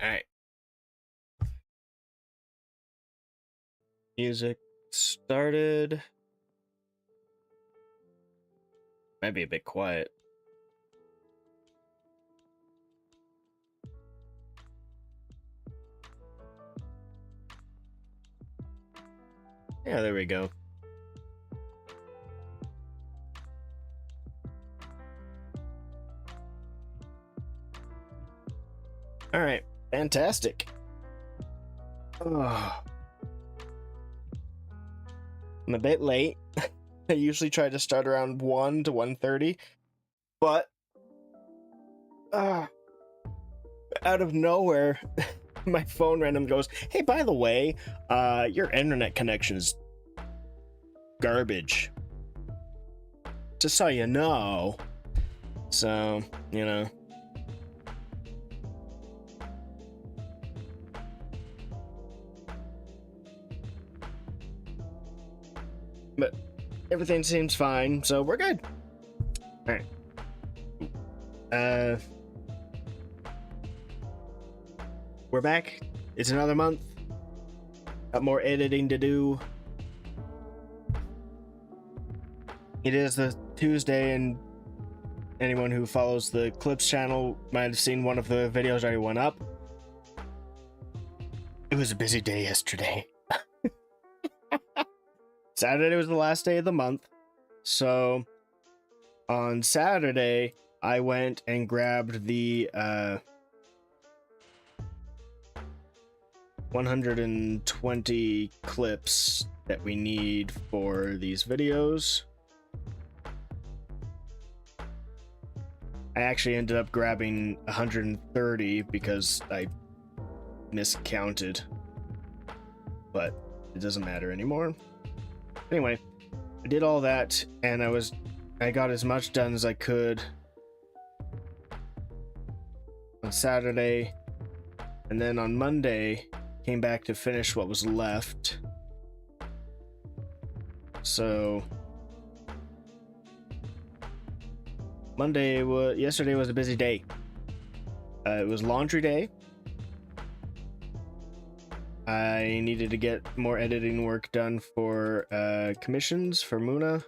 Alright. Music started. Might be a bit quiet. Yeah, there we go. Alright, fantastic. Oh. I'm a bit late. I usually try to start around 1 to 1:30, but out of nowhere, my phone randomly goes, "Hey, by the way, your internet connection is garbage. Just so you know." So, you know. But everything seems fine, so we're good. Alright. We're back. It's another month. Got more editing to do. It is the Tuesday, and anyone who follows the Clips channel might have seen one of the videos already went up. It was a busy day yesterday. Saturday was the last day of the month, so on Saturday I went and grabbed the 120 clips that we need for these videos. I actually ended up grabbing 130 because I miscounted, but it doesn't matter anymore. Anyway, I did all that, and I got as much done as I could on Saturday, and then on Monday came back to finish what was left. So yesterday was a busy day. It was laundry day. I needed to get more editing work done for commissions for Muna.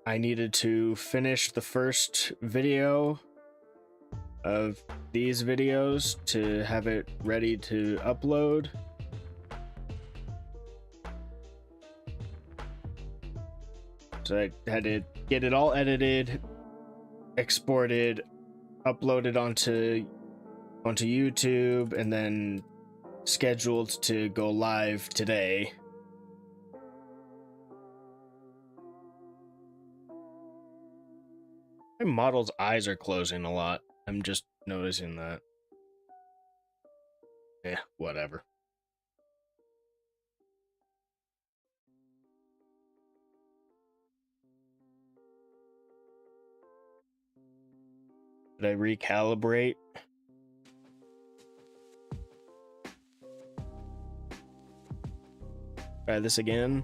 I needed to finish the first video of these videos to have it ready to upload. So I had to get it all edited, exported, uploaded onto YouTube, and then scheduled to go live today. My model's eyes are closing a lot. I'm just noticing that. Whatever. Did I recalibrate? Try this again.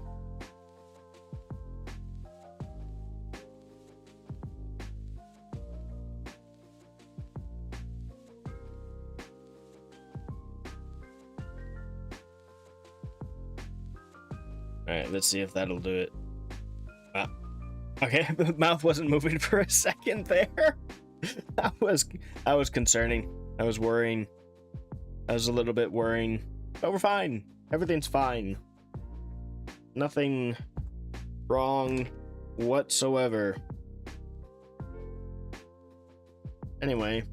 Alright, let's see if that'll do it. Okay, the mouth wasn't moving for a second there. That was concerning. I was worrying. I was a little bit worrying. But we're fine. Everything's fine. Nothing wrong whatsoever. Anyway.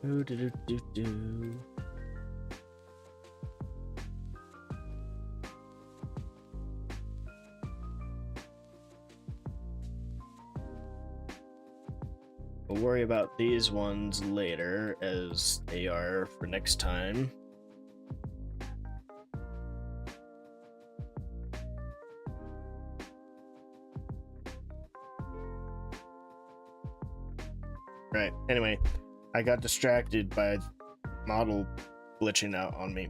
Do, do, do, do, do. We'll worry about these ones later, as they are for next time. Right, anyway, I got distracted by model glitching out on me.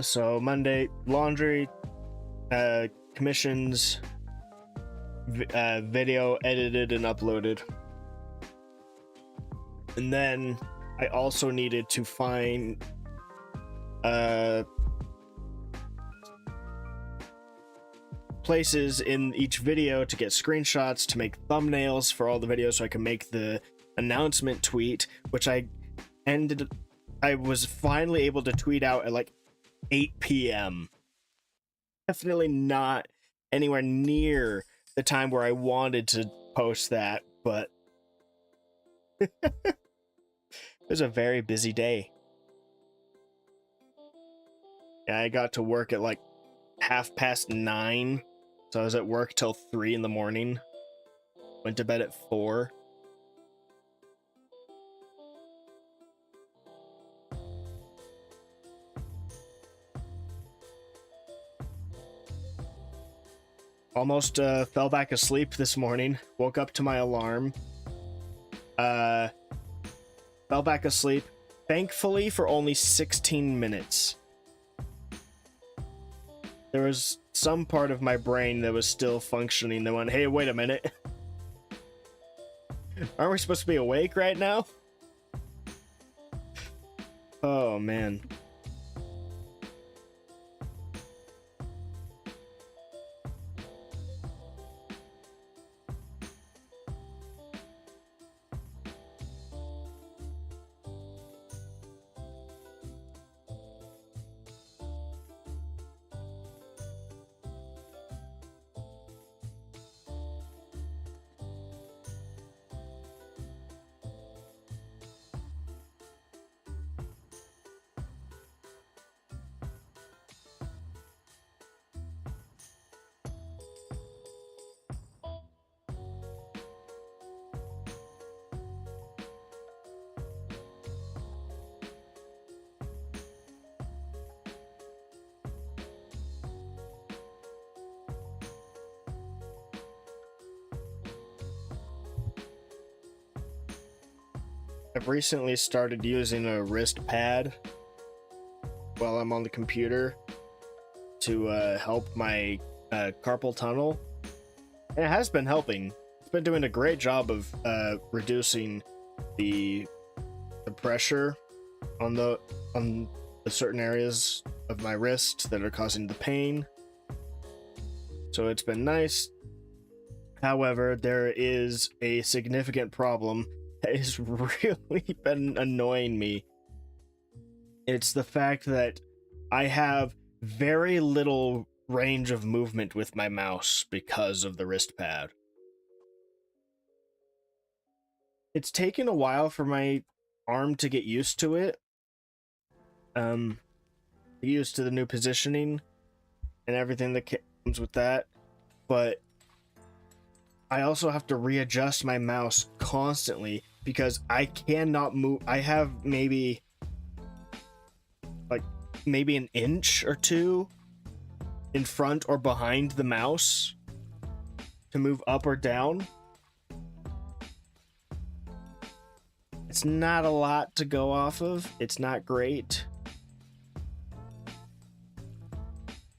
So Monday, laundry, commissions, video edited and uploaded. And then I also needed to find places in each video to get screenshots to make thumbnails for all the videos so I can make the announcement tweet, which I was finally able to tweet out at like 8 p.m. Definitely not anywhere near the time where I wanted to post that, but it was a very busy day. Yeah, I got to work at like 9:30, so I was at work till 3 in the morning. Went to bed at 4. Almost fell back asleep this morning. Woke up to my alarm. Fell back asleep. Thankfully for only 16 minutes. There was some part of my brain that was still functioning that went, hey, wait a minute. Aren't we supposed to be awake right now? Oh, man. I've recently started using a wrist pad while I'm on the computer to help my carpal tunnel. And it has been helping. It's been doing a great job of reducing the pressure on the certain areas of my wrist that are causing the pain. So it's been nice. However, there is a significant problem that has really been annoying me. It's the fact that I have very little range of movement with my mouse because of the wrist pad. It's taken a while for my arm to get used to it. Used to the new positioning and everything that comes with that. But I also have to readjust my mouse constantly because I cannot move. I have maybe an inch or two in front or behind the mouse to move up or down. It's not a lot to go off of. It's not great.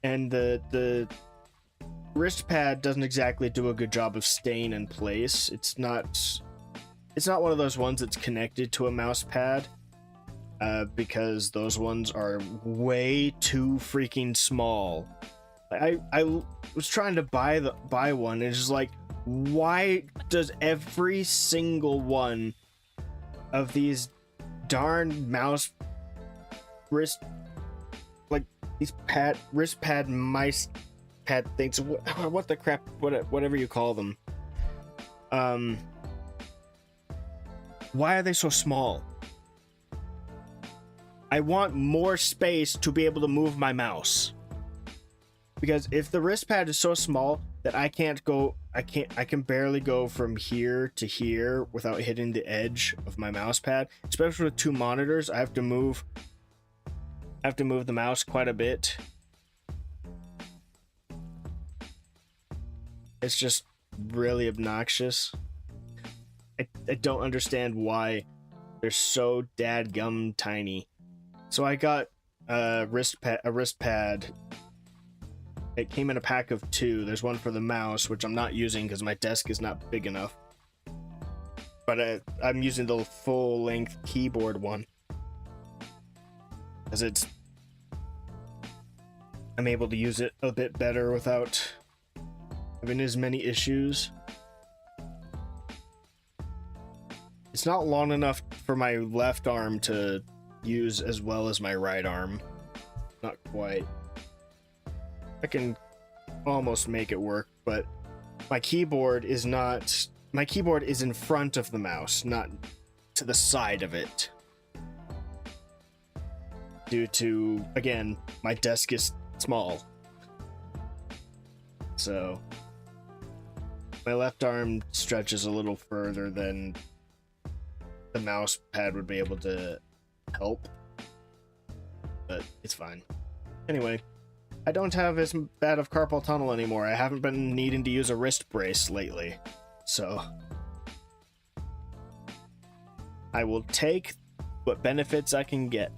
And the wrist pad doesn't exactly do a good job of staying in place. It's not one of those ones that's connected to a mouse pad, because those ones are way too freaking small. I was trying to buy one, and it's just like, why does every single one of these darn mouse wrist, like these wrist pad mice pad things, what the crap, whatever you call them, Why are they so small? I want more space to be able to move my mouse. Because if the wrist pad is so small that I can barely go from here to here without hitting the edge of my mouse pad, especially with 2 monitors. I have to move the mouse quite a bit. It's just really obnoxious. I don't understand why they're so dadgum tiny. So I got a wrist pad. It came in a pack of 2. There's one for the mouse, which I'm not using because my desk is not big enough. But I'm using the full-length keyboard one, as I'm able to use it a bit better without having as many issues. It's not long enough for my left arm to use as well as my right arm. Not quite. I can almost make it work, but my keyboard is in front of the mouse, not to the side of it. Due to, again, my desk is small. So my left arm stretches a little further than the mouse pad would be able to help, but it's fine. Anyway, I don't have as bad of carpal tunnel anymore. I haven't been needing to use a wrist brace lately, so I will take what benefits I can get.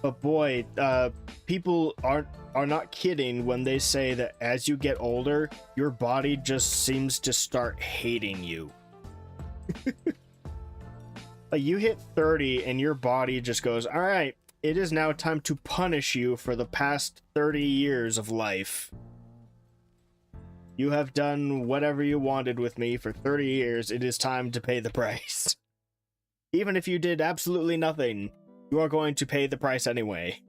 But boy, people are not kidding when they say that as you get older, your body just seems to start hating you. Like, you hit 30 and your body just goes, all right, it is now time to punish you for the past 30 years of life. You have done whatever you wanted with me for 30 years. It is time to pay the price. Even if you did absolutely nothing, you are going to pay the price anyway.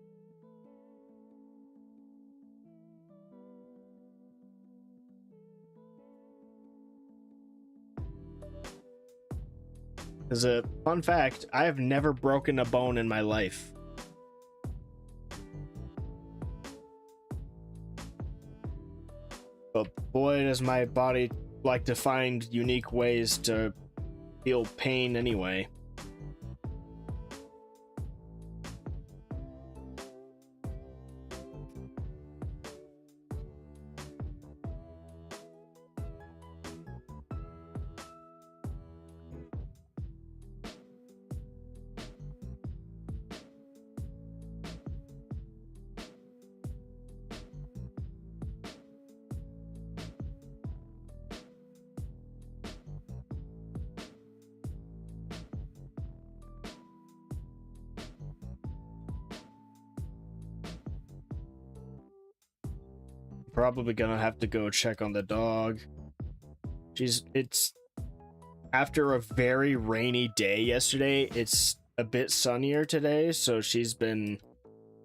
As a fun fact, I have never broken a bone in my life. But boy, does my body like to find unique ways to feel pain anyway. Probably gonna have to go check on the dog. It's after a very rainy day yesterday, it's a bit sunnier today, so she's been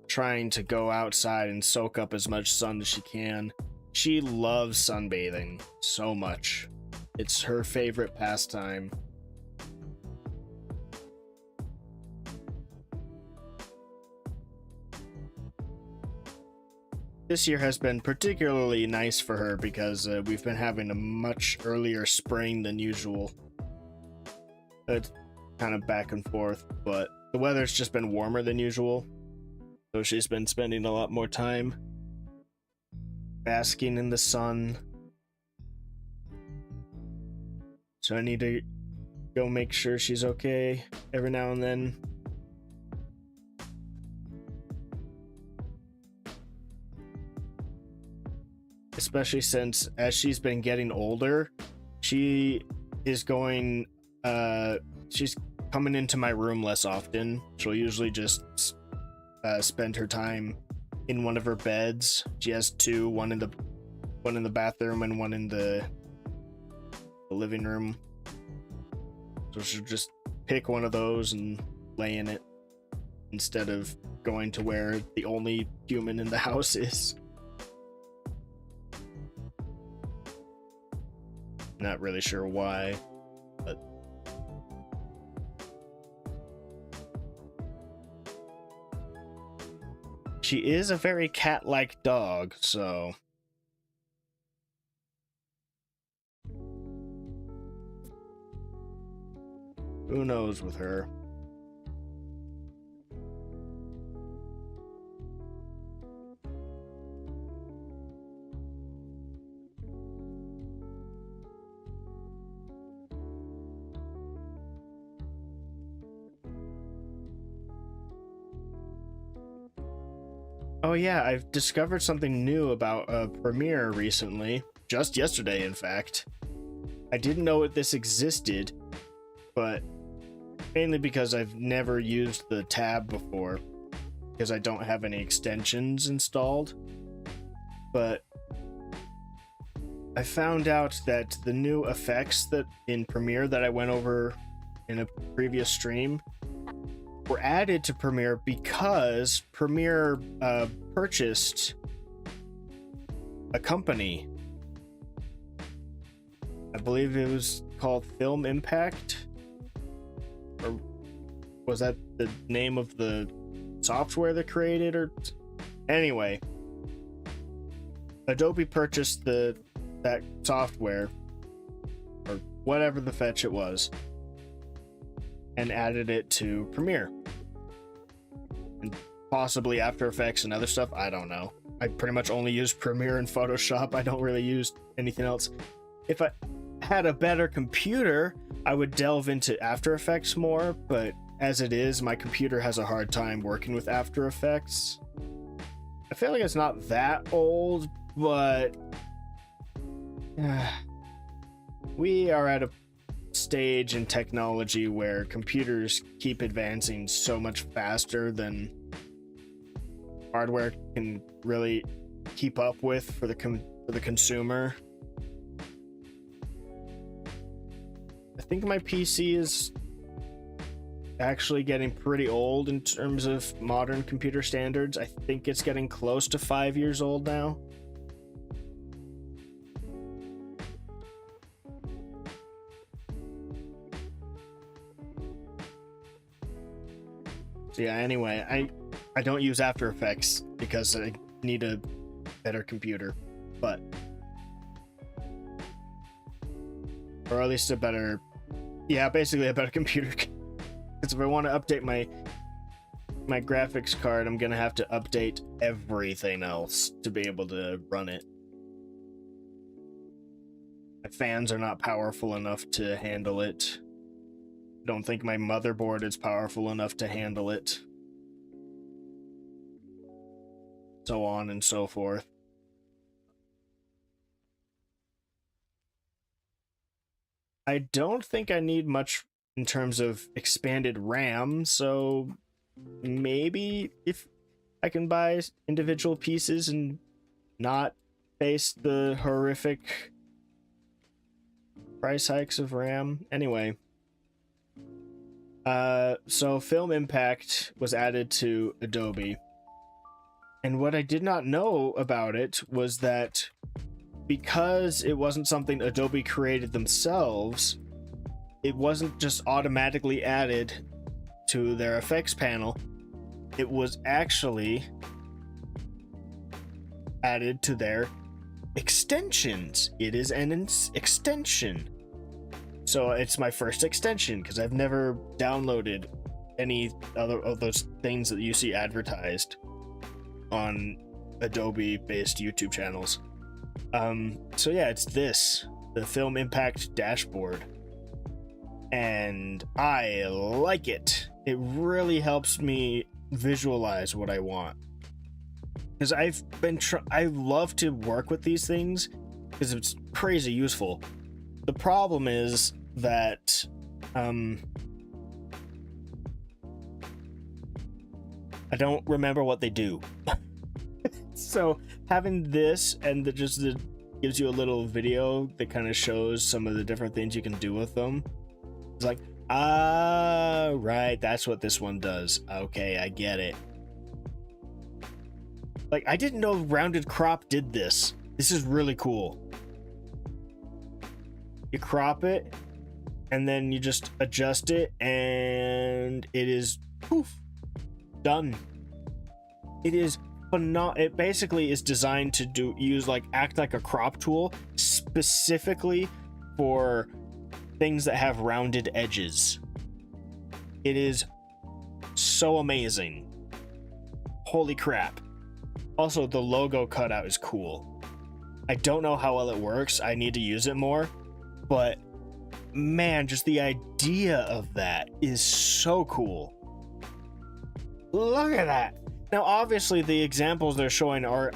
trying to go outside and soak up as much sun as she can. She loves sunbathing so much. It's her favorite pastime. This year has been particularly nice for her because we've been having a much earlier spring than usual. It's kind of back and forth, but the weather's just been warmer than usual. So she's been spending a lot more time basking in the sun. So I need to go make sure she's okay every now and then. Especially since as she's been getting older, she is going she's coming into my room less often. She'll usually just spend her time in one of her beds. She has 2, one in the bathroom and one in the living room. So she'll just pick one of those and lay in it. instead of going to where the only human in the house is. Not really sure why, but she is a very cat-like dog, so who knows with her. Oh yeah, I've discovered something new about Premiere recently. Just yesterday, in fact. I didn't know this existed, but mainly because I've never used the tab before, because I don't have any extensions installed. But I found out that the new effects that in Premiere that I went over in a previous stream were added to Premiere because Premiere purchased a company. I believe it was called Film Impact, or was that the name of the software they created? Or anyway, Adobe purchased that software, or whatever the fetch it was, and added it to Premiere. And possibly After Effects and other stuff, I don't know. I pretty much only use Premiere and Photoshop. I don't really use anything else. If I had a better computer, I would delve into After Effects more, but as it is, my computer has a hard time working with After Effects. I feel like it's not that old, but we are at a stage in technology where computers keep advancing so much faster than hardware can really keep up with for the consumer. I think my PC is actually getting pretty old in terms of modern computer standards. I think it's getting close to 5 years old now. So yeah, anyway, I don't use After Effects because I need a better computer, but or at least basically a better computer. Because if I want to update my graphics card, I'm gonna have to update everything else to be able to run it. My fans are not powerful enough to handle it. I don't think my motherboard is powerful enough to handle it. So on and so forth. I don't think I need much in terms of expanded RAM, so maybe if I can buy individual pieces and not face the horrific price hikes of RAM. Anyway. So Film Impact was added to Adobe. And what I did not know about it was that because it wasn't something Adobe created themselves, it wasn't just automatically added to their effects panel. It was actually added to their extensions. It is an extension. So it's my first extension because I've never downloaded any other of those things that you see advertised on Adobe-based YouTube channels. So yeah, it's the Film Impact dashboard. And I like it. It really helps me visualize what I want. Because I love to work with these things because it's crazy useful. The problem is that I don't remember what they do. So having this and gives you a little video that kind of shows some of the different things you can do with them. It's like, Right, that's what this one does. Okay, I get it. Like, I didn't know rounded crop did this. This is really cool. You crop it, and then you just adjust it, and it is poof, done. It is phenomenal. It basically is designed to act like a crop tool specifically for things that have rounded edges. It is so amazing. Holy crap. Also, the logo cutout is cool. I don't know how well it works. I need to use it more, but man, just the idea of that is so cool. Look at that. Now, obviously, the examples they're showing are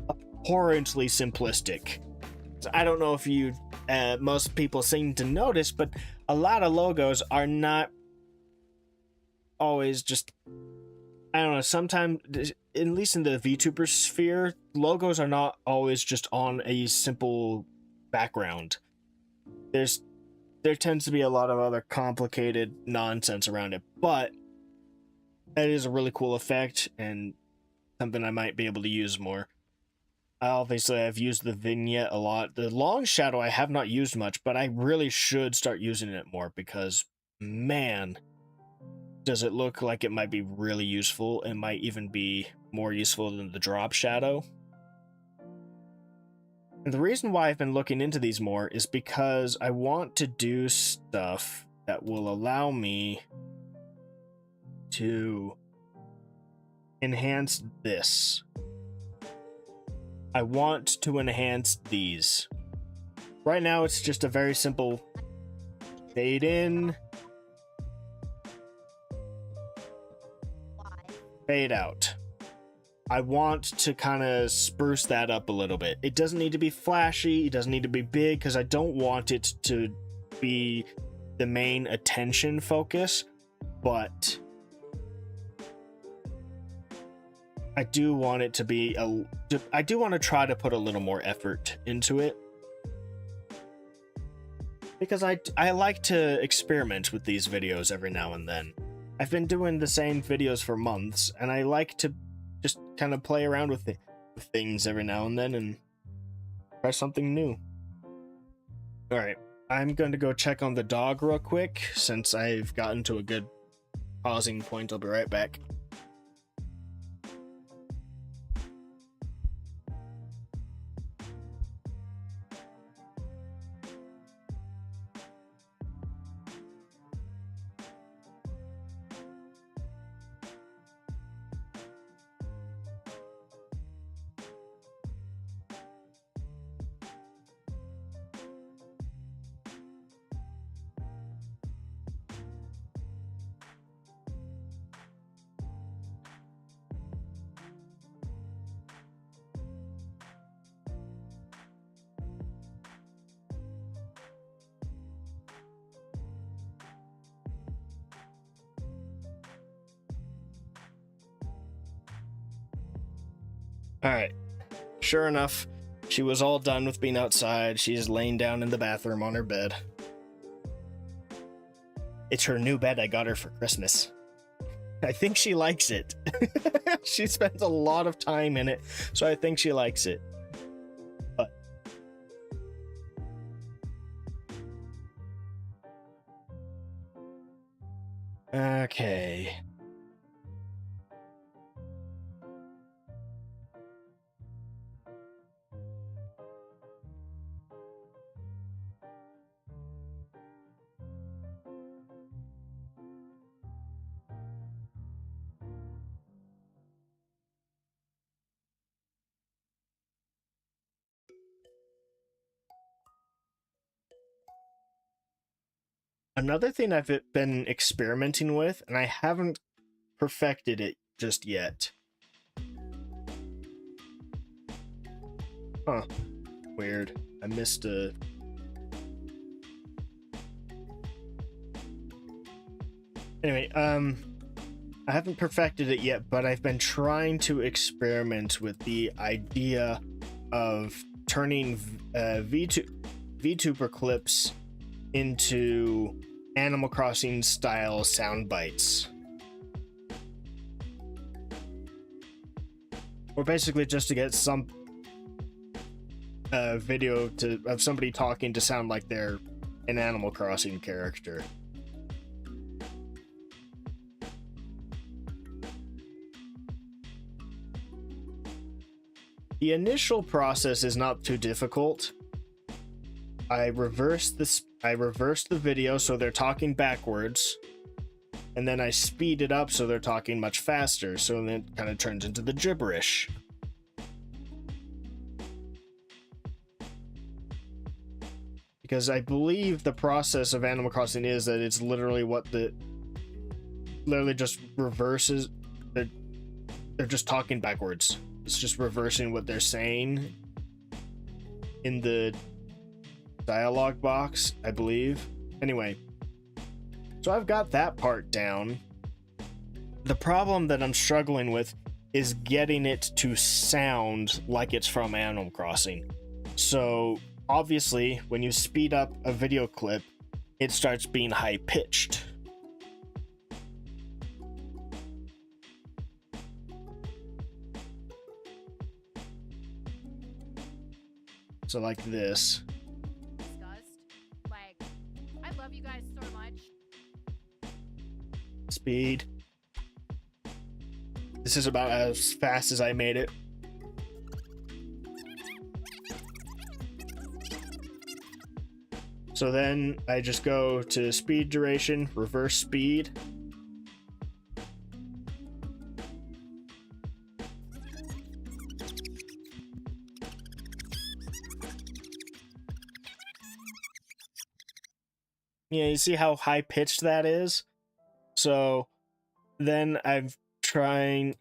abhorrently simplistic. So I don't know if most people seem to notice, but a lot of logos are not always just, I don't know, sometimes, at least in the VTuber sphere, logos are not always just on a simple background. There tends to be a lot of other complicated nonsense around it, but that is a really cool effect and something I might be able to use more. Obviously, I've used the vignette a lot. The long shadow I have not used much, but I really should start using it more because, man, does it look like it might be really useful. It might even be more useful than the drop shadow. And the reason why I've been looking into these more is because I want to do stuff that will allow me to enhance this. I want to enhance these. Right now it's just a very simple fade in, fade out. I want to kind of spruce that up a little bit. It doesn't need to be flashy, it doesn't need to be big, because I don't want it to be the main attention focus, but I do want it to be I do want to try to put a little more effort into it, because I like to experiment with these videos every now and then. I've been doing the same videos for months, and I like to just kind of play around with things every now and then and try something new. Alright, I'm going to go check on the dog real quick, since I've gotten to a good pausing point. I'll be right back. Alright, sure enough, she was all done with being outside. She's laying down in the bathroom on her bed. It's her new bed I got her for Christmas. I think she likes it. She spends a lot of time in it, so I think she likes it. But okay. Another thing I've been experimenting with, and I haven't perfected it just yet. Huh. Weird. I missed a... Anyway, I haven't perfected it yet, but I've been trying to experiment with the idea of turning VTuber clips into Animal Crossing style sound bites. Or basically just to get some video of somebody talking to sound like they're an Animal Crossing character. The initial process is not too difficult. I reversed the video so they're talking backwards, and then I speed it up so they're talking much faster, so then it kind of turns into the gibberish. Because I believe the process of Animal Crossing is that it's literally literally just reverses. They're just talking backwards. It's just reversing what they're saying in the dialogue box, I believe. Anyway, so I've got that part down. The problem that I'm struggling with is getting it to sound like it's from Animal Crossing. So obviously, when you speed up a video clip, it starts being high-pitched. So like this. Like, I love you guys so much. Speed. This is about as fast as I made it. So then I just go to speed duration, reverse speed. Yeah, you see how high pitched that is? So then I'm trying,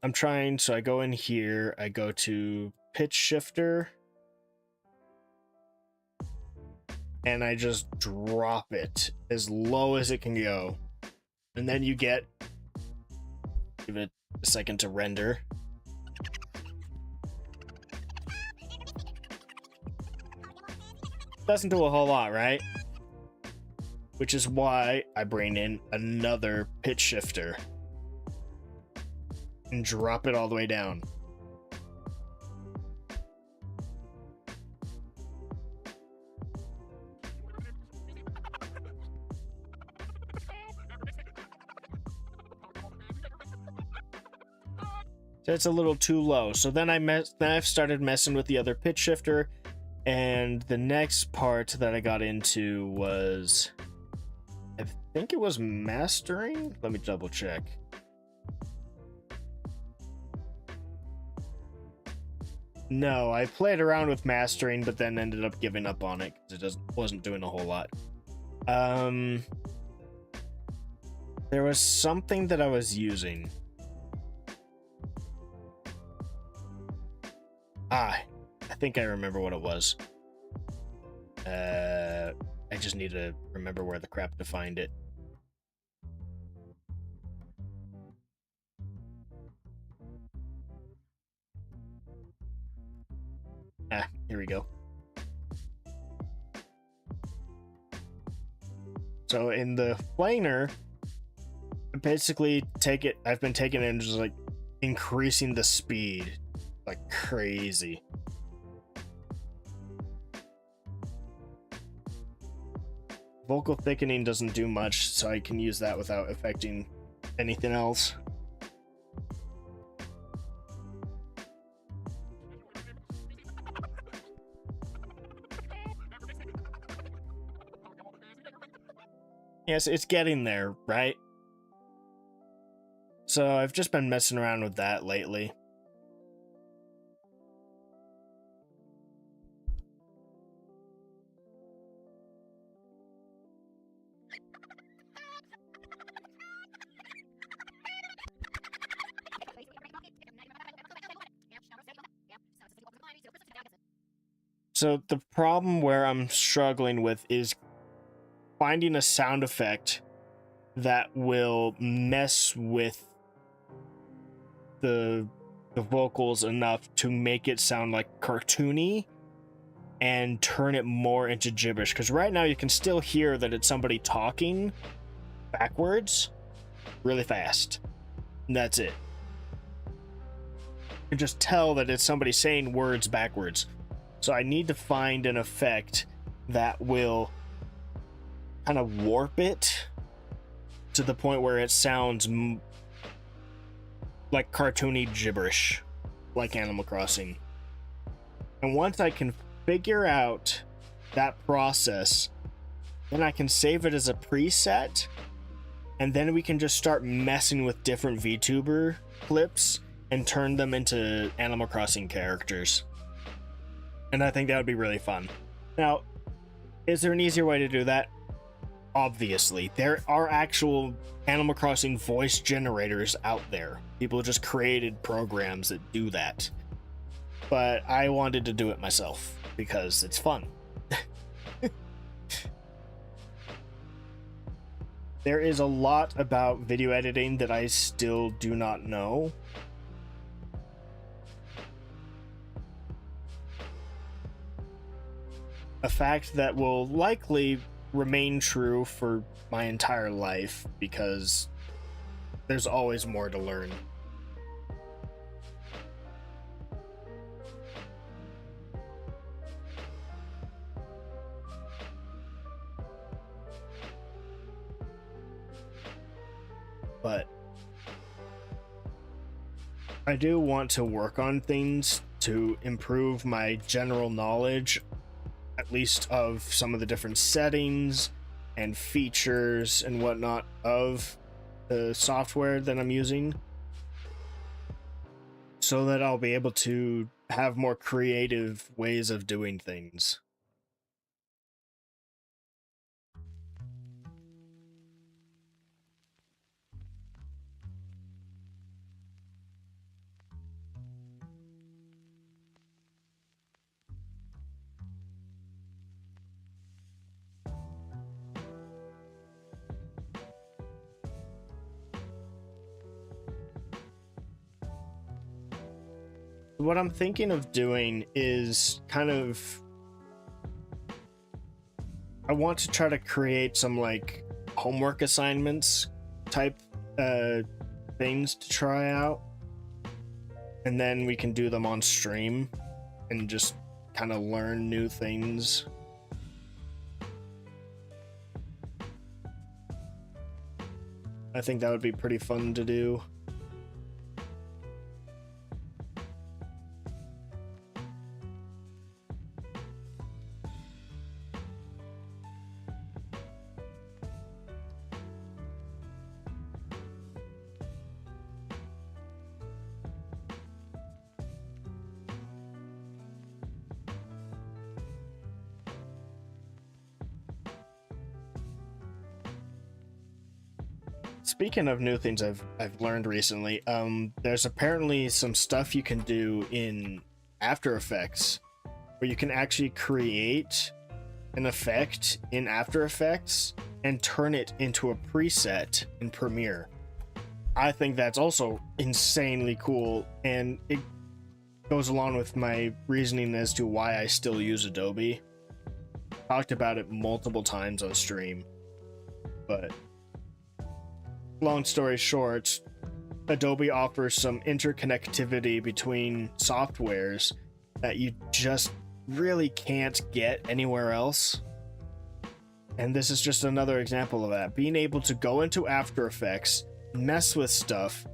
so I go in here, I go to pitch shifter, and I just drop it as low as it can go. And then you give it a second to render. Doesn't do a whole lot, right? Which is why I bring in another pitch shifter and drop it all the way down. So it's a little too low. So then I've started messing with the other pitch shifter, and the next part that I got into was, I think it was mastering? Let me double check. No, I played around with mastering, but then ended up giving up on it because it wasn't doing a whole lot. There was something that I was using. I think I remember what it was. I just need to remember where the crap to find it. Here we go. So in the planer, basically I've been taking it and just like increasing the speed like crazy. Vocal thickening doesn't do much, so I can use that without affecting anything else. Yes, it's getting there, right? So I've just been messing around with that lately. So the problem where I'm struggling with is finding a sound effect that will mess with the vocals enough to make it sound like cartoony and turn it more into gibberish. Because right now you can still hear that it's somebody talking, backwards really fast. And that's it. You can just tell that it's somebody saying words backwards. So I need to find an effect that will kind of warp it to the point where it sounds like cartoony gibberish, like Animal Crossing. And once I can figure out that process, then I can save it as a preset, and then we can just start messing with different VTuber clips and turn them into Animal Crossing characters. And I think that would be really fun. Now, is there an easier way to do that? Obviously. There are actual Animal Crossing voice generators out there. People just created programs that do that. But I wanted to do it myself because it's fun. There is a lot about video editing that I still do not know. A fact that will likely remain true for my entire life because there's always more to learn. But I do want to work on things to improve my general knowledge, at least of some of the different settings and features and whatnot of the software that I'm using, so that I'll be able to have more creative ways of doing things. What I'm thinking of doing is kind of, I want to try to create some like homework assignments type things to try out, and then we can do them on stream and just kind of learn new things. I think that would be pretty fun to do. Speaking of new things I've learned recently, there's apparently some stuff you can do in After Effects where you can actually create an effect in After Effects and turn it into a preset in Premiere. I think that's also insanely cool, and it goes along with my reasoning as to why I still use Adobe. Talked about it multiple times on stream, but long story short, Adobe offers some interconnectivity between softwares that you just really can't get anywhere else. And this is just another example of that. Being able to go into After Effects, mess with stuff,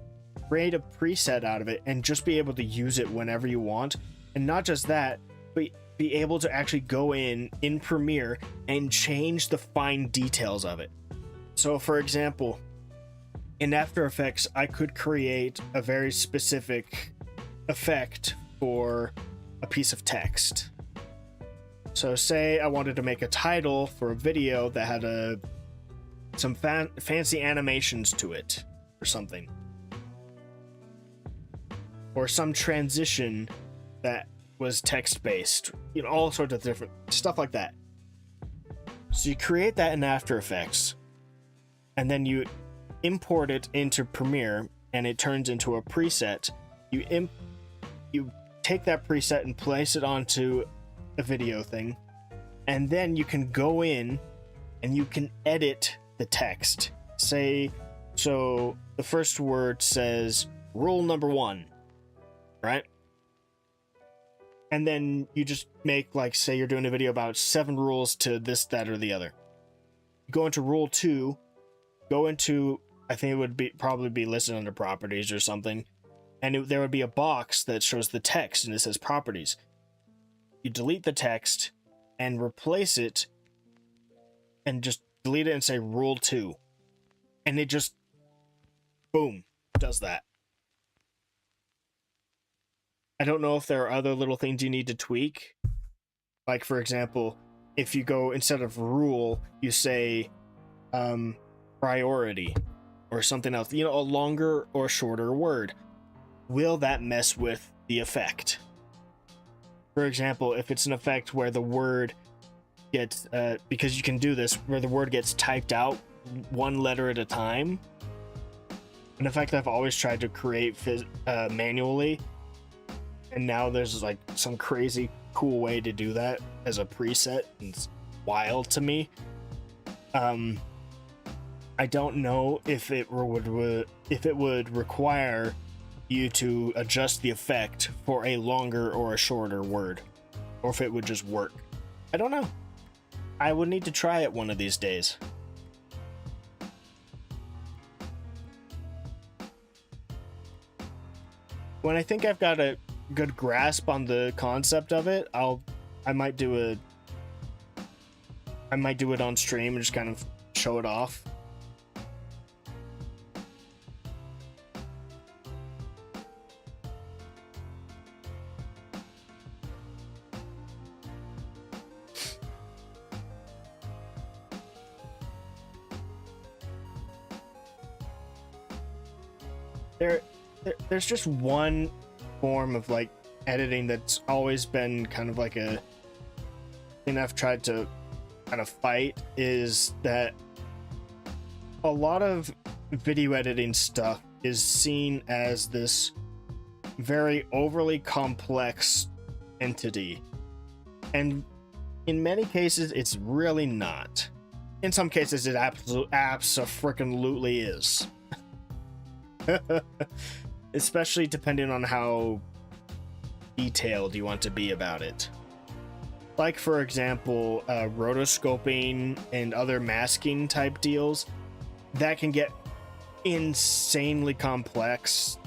create a preset out of it, and just be able to use it whenever you want. And not just that, but be able to actually go in Premiere and change the fine details of it. So for example, in After Effects, I could create a very specific effect for a piece of text. So say I wanted to make a title for a video that had some fancy animations to it or something. Or some transition that was text-based. You know, all sorts of different stuff like that. So you create that in After Effects, and then you import it into Premiere, and it turns into a preset. You take that preset and place it onto a video thing, and then you can go in and you can edit the text say, so the first word says rule number 1, right? And then you just make, like, say you're doing a video about 7 rules to this, that, or the other. You go into rule 2, go into, I think it would be probably be listed under properties or something, and there would be a box that shows the text and it says properties. You delete the text and replace it, and just delete it and say rule 2, and it just, boom, does that. I don't know if there are other little things you need to tweak. Like, for example, if you go, instead of rule, you say priority or something else, you know, a longer or shorter word. Will that mess with the effect? For example, if it's an effect where the word gets, because you can do this, where the word gets typed out 1 letter at a time, an effect I've always tried to create manually, and now there's like some crazy cool way to do that as a preset, and it's wild to me. I don't know if it would require you to adjust the effect for a longer or a shorter word, or if it would just work. I don't know. I would need to try it one of these days. When I think I've got a good grasp on the concept of it, I might do it on stream and just kind of show it off. There's just one form of like editing that's always been kind of like a thing I've tried to kind of fight, is that a lot of video editing stuff is seen as this very overly complex entity, and in many cases it's really not. In some cases it abso-freaking-lutely is. Especially depending on how detailed you want to be about it. Like, for example, rotoscoping and other masking type deals, that can get insanely complex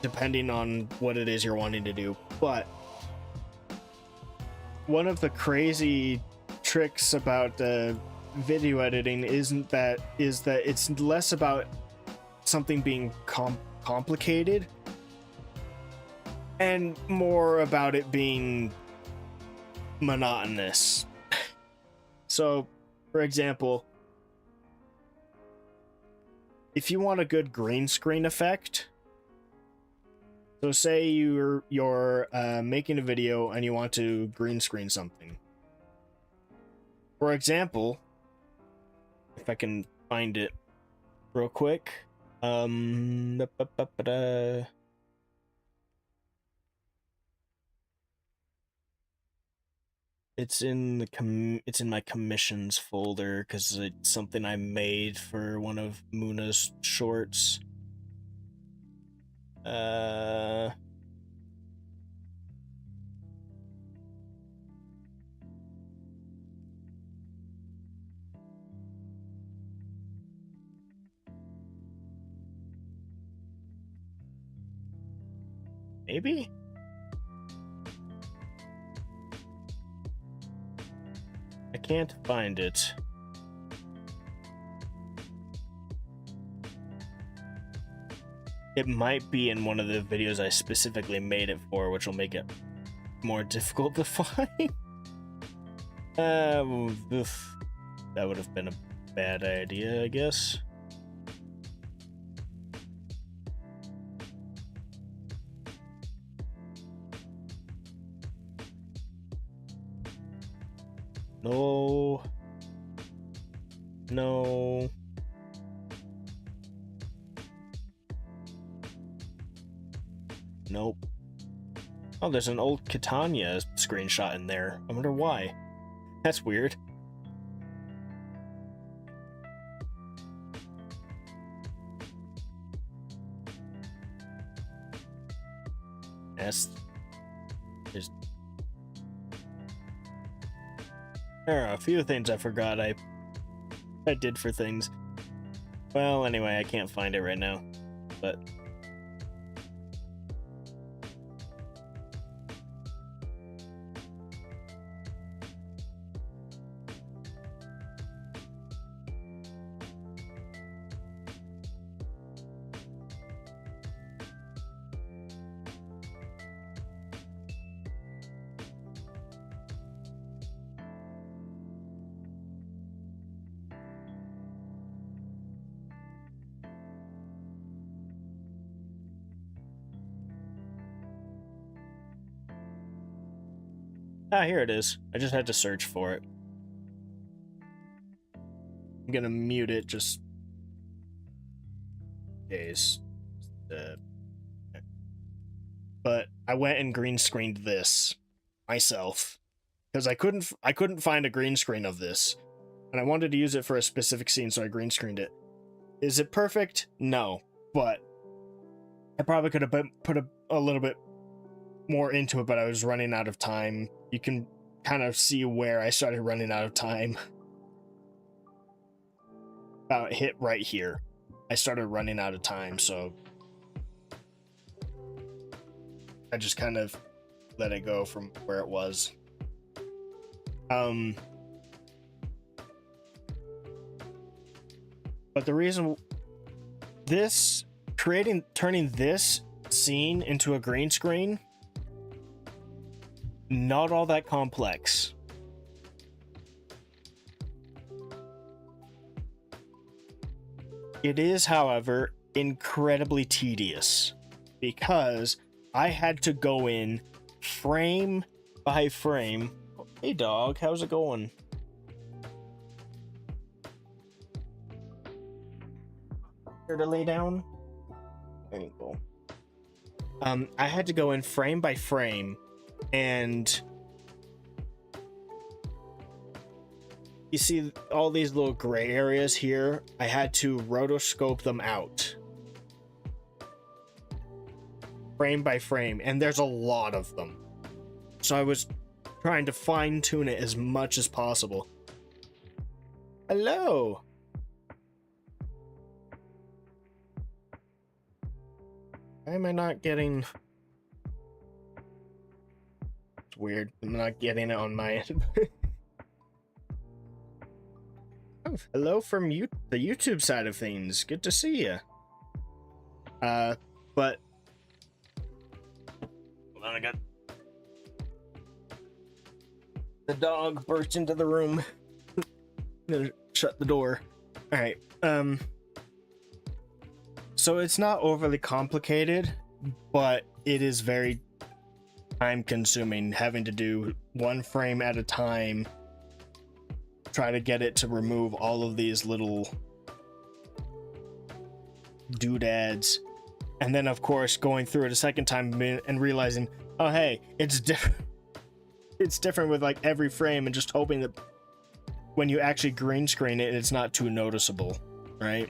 depending on what it is you're wanting to do. But one of the crazy tricks about video editing is that it's less about something being complicated and more about it being monotonous. So, for example, if you want a good green screen effect, so say you're making a video and you want to green screen something. For example, if I can find it real quick. It's in my commissions folder because it's something I made for one of Muna's shorts. Maybe? I can't find it. It might be in one of the videos I specifically made it for, which will make it more difficult to find. That would have been a bad idea, I guess. No. No. Nope. Oh, there's an old Catania screenshot in there. I wonder why. That's weird. S. There are a few things I forgot I did for things. Well, anyway, I can't find it right now, but here it is. I just had to search for it. I'm gonna mute it just in case. But I went and green screened this myself because I couldn't find a green screen of this, and I wanted to use it for a specific scene, so I green screened it. Is it perfect? No, but I probably could have put a little bit more into it, but I was running out of time. You can kind of see where I started running out of time. About hit right here. I started running out of time, so I just kind of let it go from where it was. But the reason turning this scene into a green screen, not all that complex. It is, however, incredibly tedious because I had to go in frame by frame. Hey dog, how's it going? Here to lay down? There you go. I had to go in frame by frame, and you see all these little gray areas here. I had to rotoscope them out frame by frame, and there's a lot of them. So I was trying to fine tune it as much as possible. Hello. Why am I not getting... It's weird. I'm not getting it on my end. Oh, hello from the YouTube side of things. Good to see you. But hold on, I got the dog burst into the room. I'm gonna shut the door. All right. So it's not overly complicated, but it is very time consuming, having to do one frame at a time, try to get it to remove all of these little doodads, and then of course going through it a second time and realizing, oh hey, it's different. It's different with like every frame, and just hoping that when you actually green screen it, it's not too noticeable, right?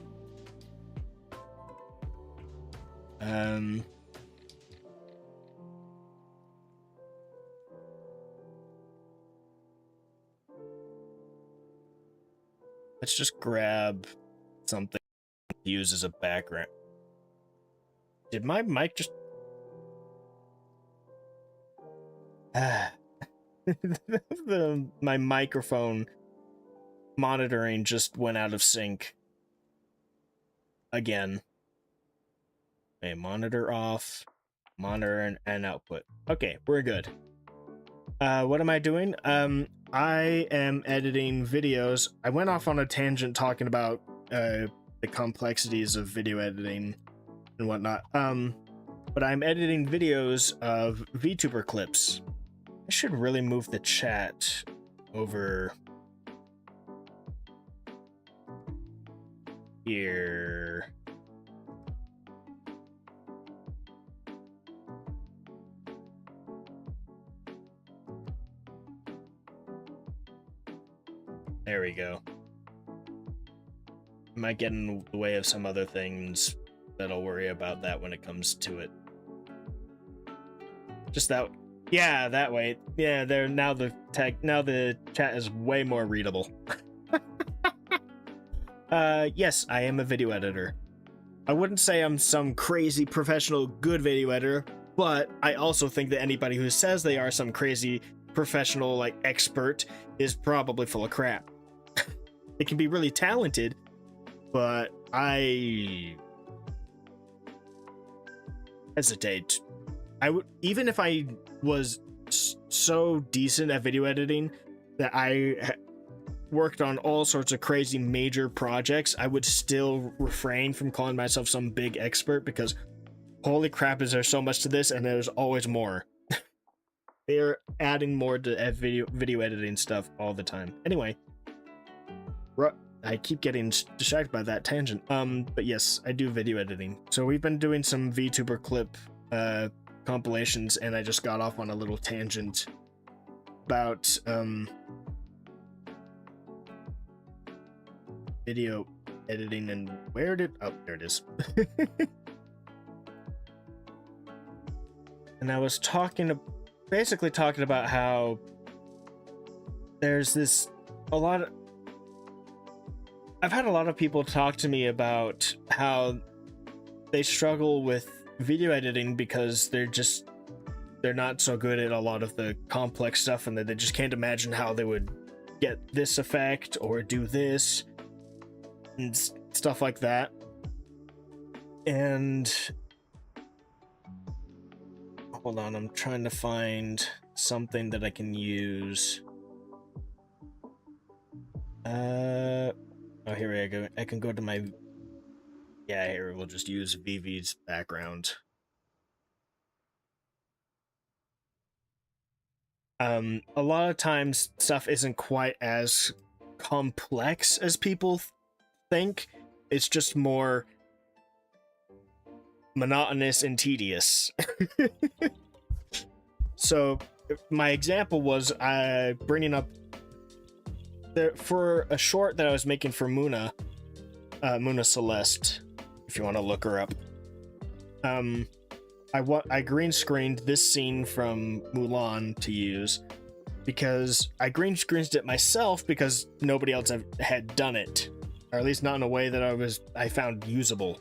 Let's just grab something to use as a background. Did my mic just... my microphone monitoring just went out of sync. Again. Okay, monitor off. Monitor and output. Okay, we're good. What am I doing? I am editing videos. I went off on a tangent talking about the complexities of video editing and whatnot. But I'm editing videos of Vtuber clips. I should really move the chat over here. There we go. Might get in the way of some other things, but I'll worry about that when it comes to it. Just that. Yeah, that way. Yeah, there now the chat is way more readable. Yes, I am a video editor. I wouldn't say I'm some crazy professional good video editor, but I also think that anybody who says they are some crazy professional like expert is probably full of crap. They can be really talented, but I hesitate. I would, even if I was so decent at video editing that I worked on all sorts of crazy major projects, I would still refrain from calling myself some big expert, because holy crap, is there so much to this, and there's always more. They're adding more to video editing stuff all the time. Anyway, I keep getting distracted by that tangent. But yes, I do video editing. So we've been doing some VTuber clip compilations, and I just got off on a little tangent about video editing. And where did, oh, there it is. And I was basically talking about how there's I've had a lot of people talk to me about how they struggle with video editing because they're not so good at a lot of the complex stuff, and that they just can't imagine how they would get this effect or do this and stuff like that. And hold on, I'm trying to find something that I can use. Oh, here we go. I can go to my, yeah, here we'll just use VV's background. A lot of times stuff isn't quite as complex as people think. It's just more monotonous and tedious. So my example was bringing up for a short that I was making for Muna Celeste, if you want to look her up. I green screened this scene from Mulan to use, because I green screened it myself because nobody else had done it, or at least not in a way that I found usable.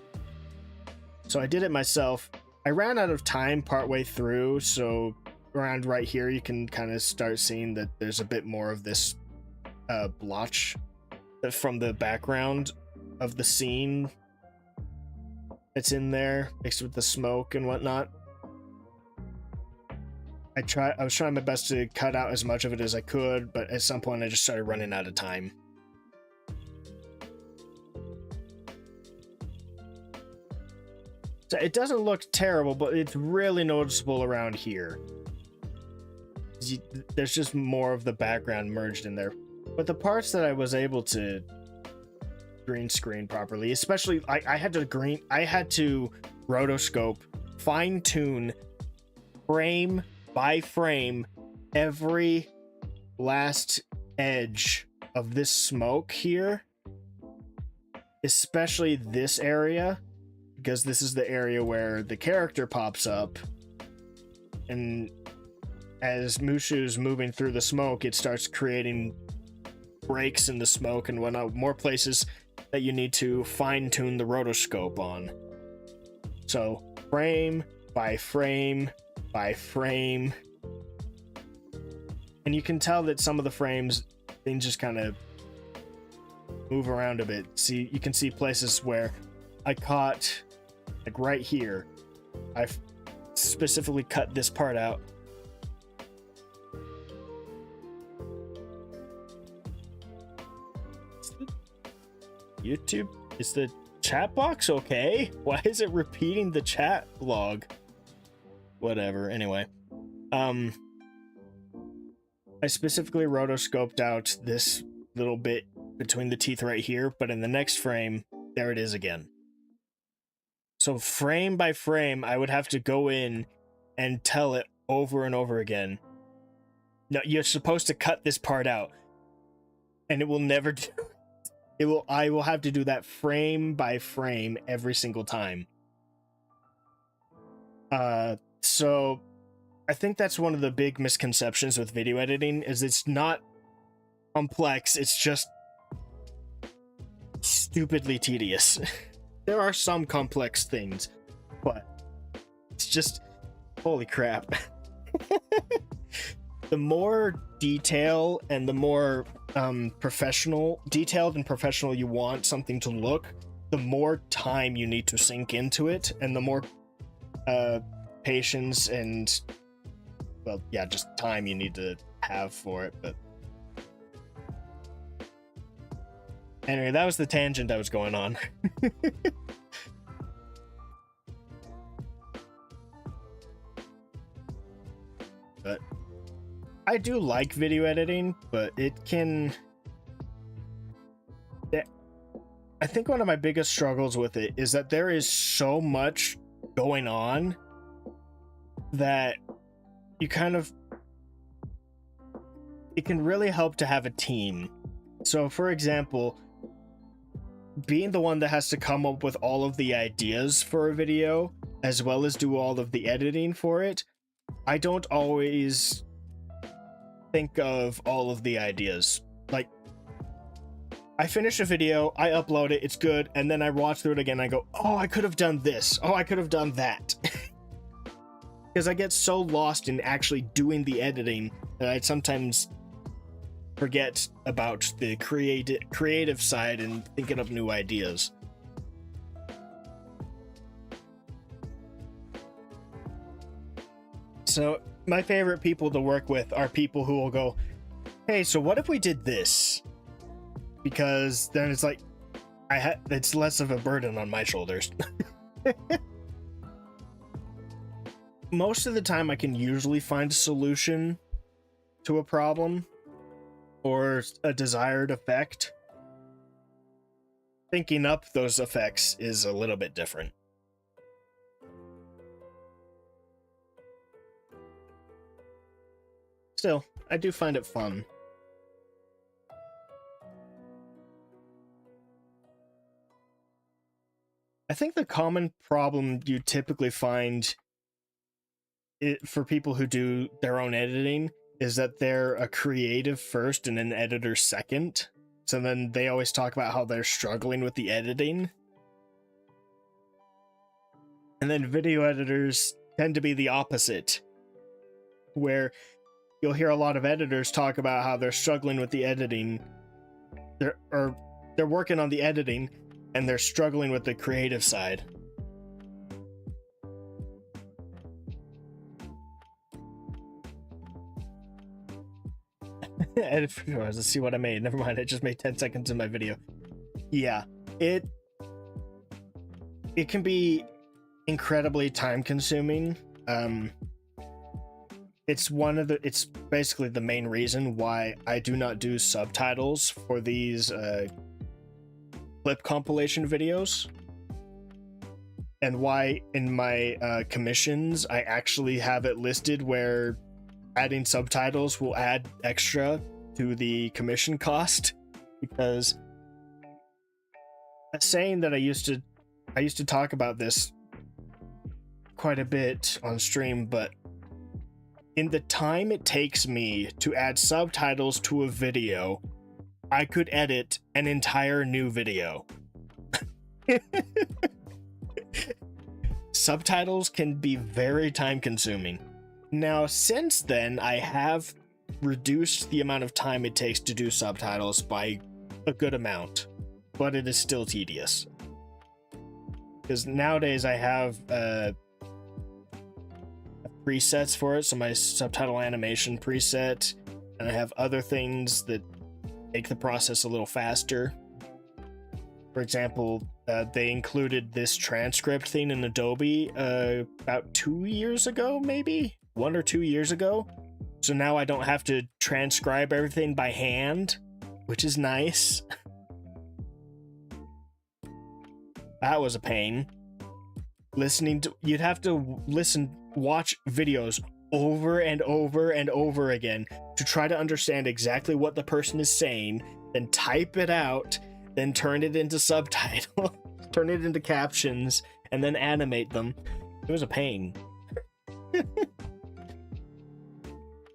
So I did it myself. I ran out of time partway through, so around right here you can kind of start seeing that there's a bit more of this blotch from the background of the scene that's in there, mixed with the smoke and whatnot. I was trying my best to cut out as much of it as I could, but at some point I just started running out of time. So it doesn't look terrible, but it's really noticeable around here. There's just more of the background merged in there. But the parts that I was able to green screen properly, especially I had to rotoscope, fine tune, frame by frame, every last edge of this smoke here, especially this area, because this is the area where the character pops up, and as Mushu's moving through the smoke, it starts creating breaks in the smoke and whatnot, more places that you need to fine-tune the rotoscope on. So frame by frame by frame, and you can tell that some of the frames, things just kind of move around a bit. See, you can see places where I caught, like right here, I've specifically cut this part out. YouTube, is the chat box okay? Why is it repeating the chat log? Whatever, anyway. I specifically rotoscoped out this little bit between the teeth right here, but in the next frame, there it is again. So frame by frame, I would have to go in and tell it over and over again, no, you're supposed to cut this part out, and it will never do it. I will have to do that frame by frame every single time. So I think that's one of the big misconceptions with video editing is it's not complex, it's just stupidly tedious. There are some complex things, but it's just holy crap. The more detail and the more detailed and professional you want something to look, the more time you need to sink into it, and the more patience and, well, yeah, just time you need to have for it. But anyway, that was the tangent I was going on. But I do like video editing, but it can... I think one of my biggest struggles with it is that there is so much going on that you kind of... It can really help to have a team. So, for example, being the one that has to come up with all of the ideas for a video, as well as do all of the editing for it, I don't always think of all of the ideas. Like, I finish a video, I upload it, it's good, and then I watch through it again, and I go, oh, I could have done this, oh, I could have done that. Because I get so lost in actually doing the editing that I sometimes forget about the creative side and thinking of new ideas. So my favorite people to work with are people who will go, hey, so what if we did this? Because then it's like, it's less of a burden on my shoulders. Most of the time I can usually find a solution to a problem or a desired effect. Thinking up those effects is a little bit different. Still, I do find it fun. I think the common problem you typically find for people who do their own editing is that they're a creative first and an editor second. So then they always talk about how they're struggling with the editing. And then video editors tend to be the opposite, where you'll hear a lot of editors talk about how they're struggling with the editing. They're working on the editing and they're struggling with the creative side. Let's see what I made. Never mind, I just made 10 seconds in my video. Yeah, it can be incredibly time consuming. It's basically the main reason why I do not do subtitles for these clip compilation videos, and why in my commissions I actually have it listed where adding subtitles will add extra to the commission cost, because a saying that I used to talk about this quite a bit on stream, but in the time it takes me to add subtitles to a video, I could edit an entire new video. Subtitles can be very time consuming. Now, since then, I have reduced the amount of time it takes to do subtitles by a good amount, but it is still tedious. Because nowadays I have presets for it, so my subtitle animation preset, and I have other things that make the process a little faster. For example, they included this transcript thing in Adobe about 2 years ago, maybe 1 or 2 years ago. So now I don't have to transcribe everything by hand, which is nice. That was a pain. You'd have to watch videos over and over and over again to try to understand exactly what the person is saying, then type it out, then turn it into subtitle, turn it into captions, and then animate them. It was a pain.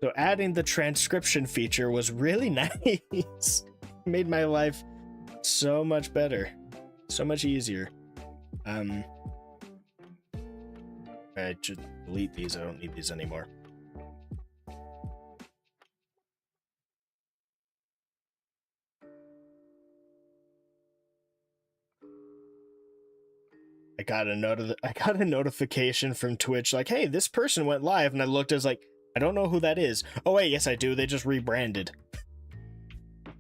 So adding the transcription feature was really nice. Made my life so much better, so much easier. I should delete these. I don't need these anymore. I got a notification from Twitch like, hey, this person went live, and I looked, I was like, I don't know who that is. Oh wait, yes I do. They just rebranded.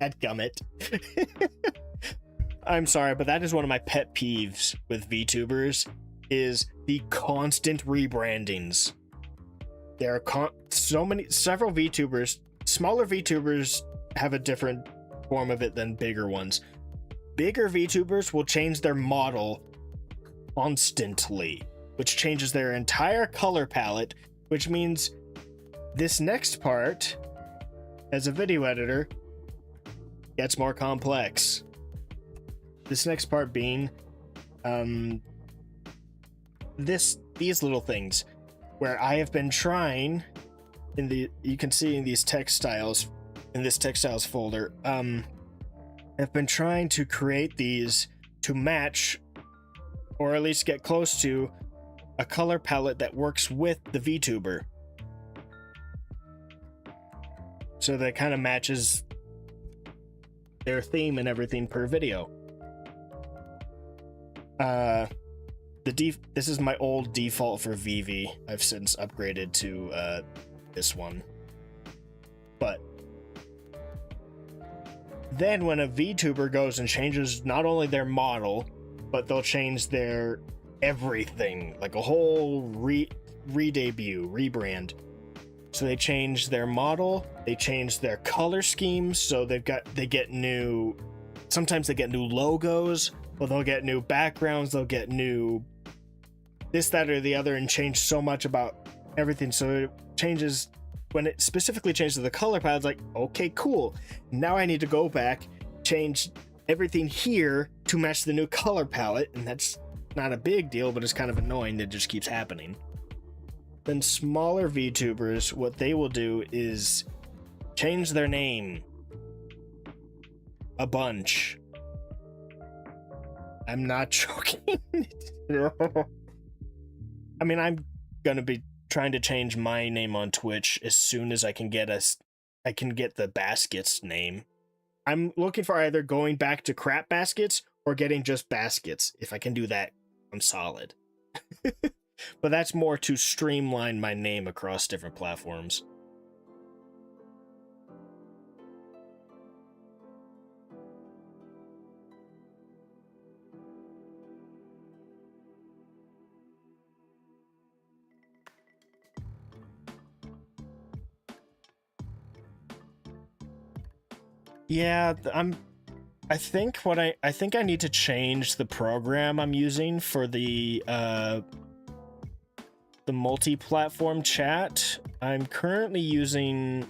Dadgummit. I'm sorry, but that is one of my pet peeves with VTubers, is the constant rebrandings. There are several VTubers, smaller VTubers have a different form of it than bigger ones. Bigger VTubers will change their model constantly, which changes their entire color palette, which means this next part, as a video editor, gets more complex. This next part being these little things where I have been trying you can see in these textiles, in this textiles folder, I've been trying to create these to match, or at least get close to, a color palette that works with the VTuber. So that kind of matches their theme and everything per video. This is my old default for VV. I've since upgraded to this one. But then when a VTuber goes and changes not only their model, but they'll change their everything, like a whole re-debut, rebrand. So they change their model, they change their color schemes, so they get new, sometimes they get new logos, or they'll get new backgrounds, they'll get new this, that, or the other, and change so much about everything. So it changes, when it specifically changes the color palette, it's like, okay, cool. Now I need to go back, change everything here to match the new color palette, and that's not a big deal, but it's kind of annoying that it just keeps happening. Then smaller VTubers, what they will do is change their name a bunch. I'm not joking. I mean, I'm gonna be trying to change my name on Twitch as soon as I can get the baskets name. I'm looking for either going back to crap baskets or getting just baskets. If I can do that, I'm solid. But that's more to streamline my name across different platforms. Yeah, I think I need to change the program I'm using for the multi-platform chat. I'm currently using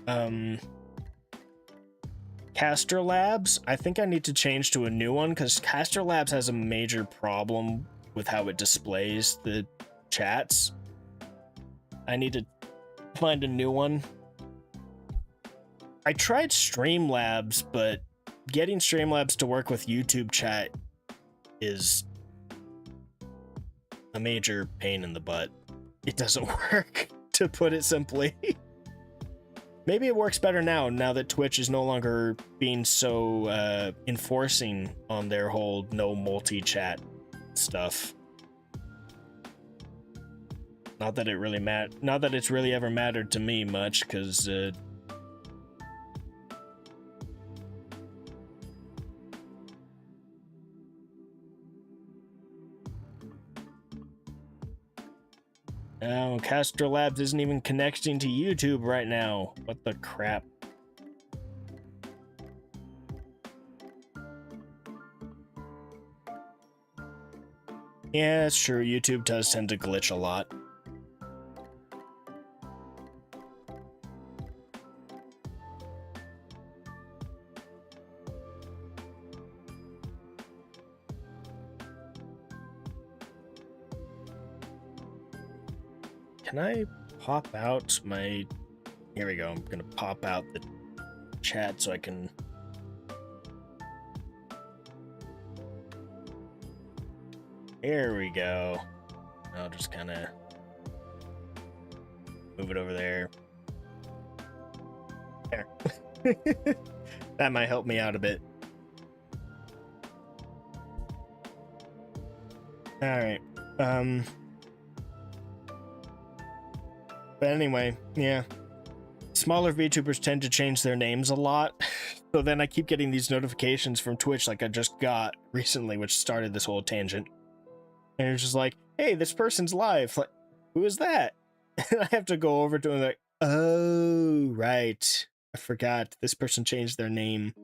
Caster Labs. I think I need to change to a new one because Caster Labs has a major problem with how it displays the chats. I need to find a new one. I tried Streamlabs, but getting Streamlabs to work with YouTube chat is a major pain in the butt. It doesn't work, to put it simply. Maybe it works better now that Twitch is no longer being so enforcing on their whole no multi-chat stuff. Not that it's really ever mattered to me much, because oh, Caster Labs isn't even connecting to YouTube right now. What the crap? Yeah, it's true. YouTube does tend to glitch a lot. Can I pop out my Here we go. I'm gonna pop out the chat so I can. Here we go. I'll just kind of move it over there. There. That might help me out a bit. All right. But anyway, yeah. Smaller VTubers tend to change their names a lot. So then I keep getting these notifications from Twitch like I just got recently, which started this whole tangent. And it's just like, hey, this person's live. Like, who is that? And I have to go over to him like, oh, right. I forgot. This person changed their name.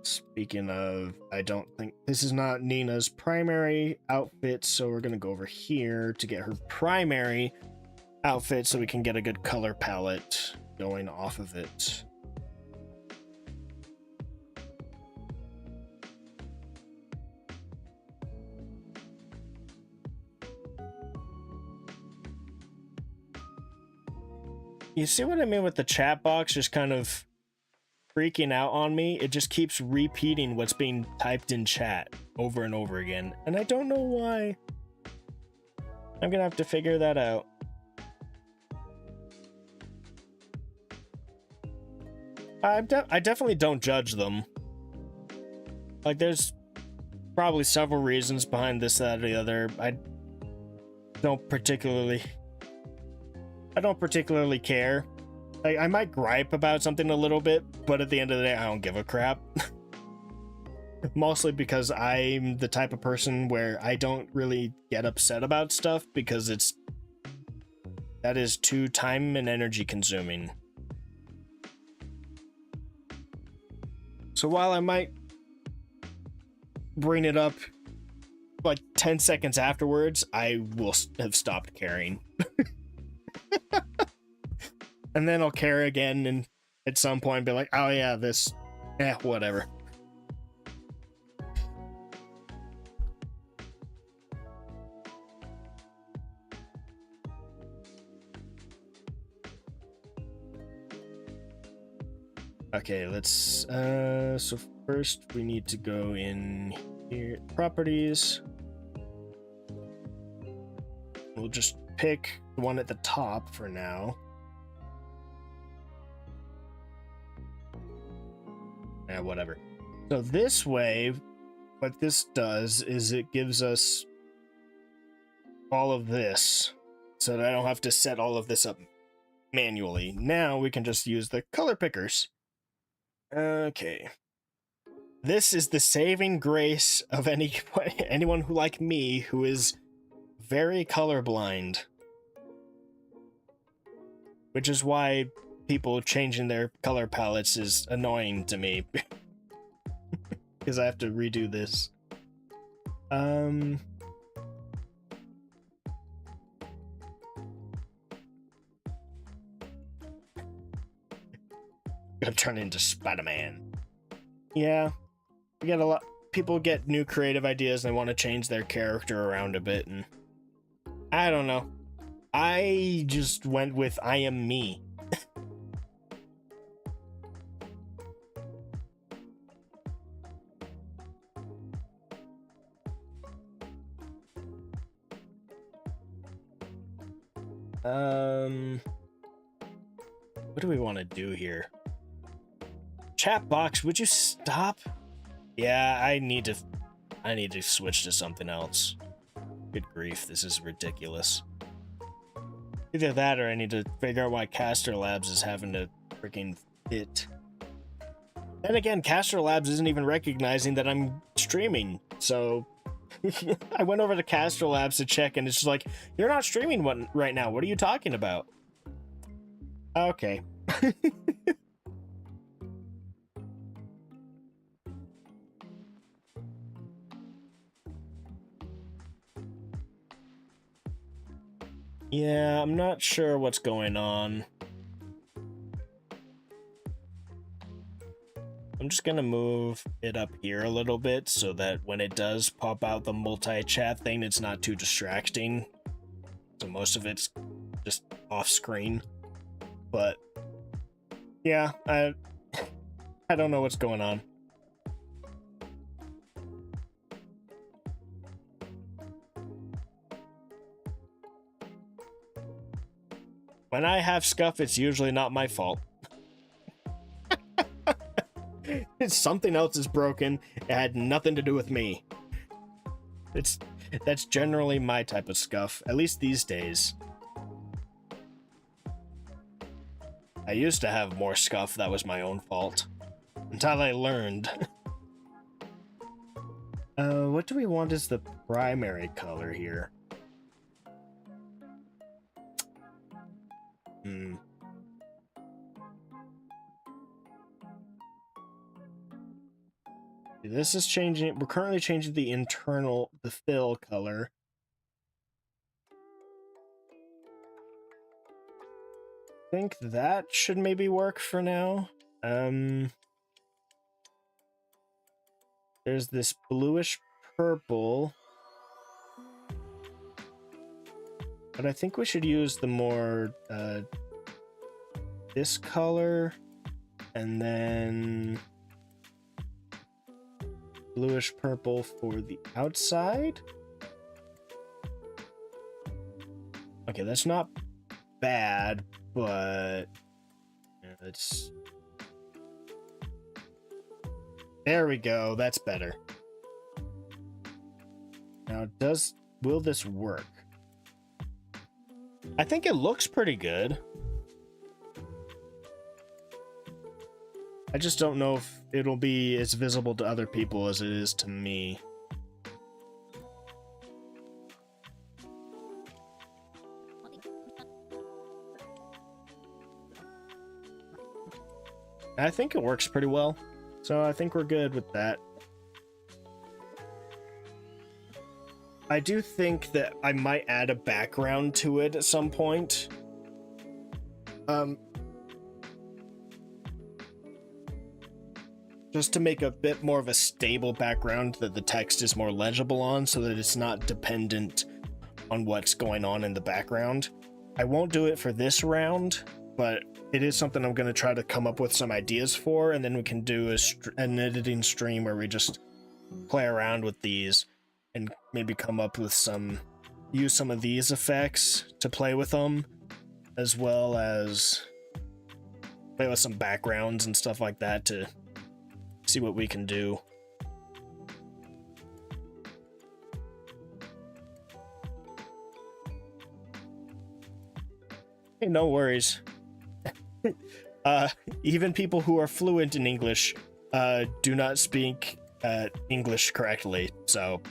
Speaking of, I don't think this is not Nina's primary outfit, so we're gonna go over here to get her primary outfit so we can get a good color palette going off of it. You see what I mean with the chat box just kind of freaking out on me? It just keeps repeating what's being typed in chat over and over again, and I don't know why. I'm gonna have to figure that out. I definitely don't judge them. Like, there's probably several reasons behind this, that, or the other. I don't particularly care. Like, I might gripe about something a little bit, but at the end of the day, I don't give a crap. Mostly because I'm the type of person where I don't really get upset about stuff because that is too time and energy consuming. So while I might bring it up like 10 seconds afterwards, I will have stopped caring. And then I'll care again, and at some point be like, oh yeah, this, whatever. Okay, let's, so first we need to go in here, properties. We'll just pick the one at the top for now. Whatever. So this way, what this does is it gives us all of this so that I don't have to set all of this up manually. Now we can just use the color pickers. Okay. This is the saving grace of anyone who, like me, who is very colorblind. Which is why people changing their color palettes is annoying to me. Because I have to redo this. Gonna turn into Spider-Man. Yeah. We get a lot. People get new creative ideas and they want to change their character around a bit, and I don't know. I just went with I am me. What do we want to do here? Chat box, would you stop? Yeah, I need to switch to something else. Good grief, this is ridiculous. Either that or I need to figure out why Caster Labs is having to freaking fit. And again, Caster Labs isn't even recognizing that I'm streaming, so I went over to Caster Labs to check, and it's just like, you're not streaming right now. What are you talking about? Okay. Yeah, I'm not sure what's going on. I'm just gonna move it up here a little bit so that when it does pop out the multi-chat thing, it's not too distracting. So most of it's just off screen. But yeah, I don't know what's going on. When I have scuff, it's usually not my fault. It's something else is broken. It had nothing to do with me. That's generally my type of scuff, at least these days. I used to have more scuff that was my own fault. Until I learned. What do we want as the primary color here? This is changing. We're currently changing the fill color. I think that should maybe work for now. There's this bluish purple. But I think we should use the more, this color, and then bluish purple for the outside. Okay, that's not bad, but it's... There we go, that's better. Now, will this work? I think it looks pretty good. I just don't know if it'll be as visible to other people as it is to me. I think it works pretty well, so I think we're good with that. I do think that I might add a background to it at some point. Just to make a bit more of a stable background that the text is more legible on, so that it's not dependent on what's going on in the background. I won't do it for this round, but it is something I'm going to try to come up with some ideas for, and then we can do an editing stream where we just play around with these and maybe come up with use some of these effects to play with them, as well as play with some backgrounds and stuff like that to see what we can do. Hey, no worries. Even people who are fluent in English do not speak English correctly, so...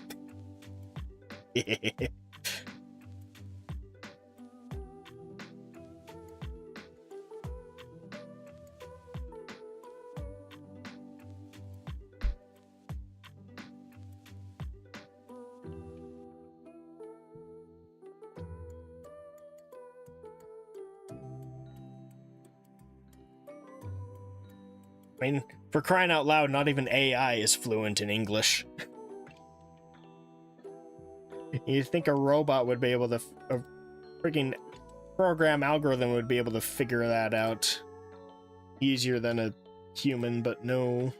I mean, for crying out loud, not even AI is fluent in English. You'd think a robot would be able to... A freaking program algorithm would be able to figure that out easier than a human, but no.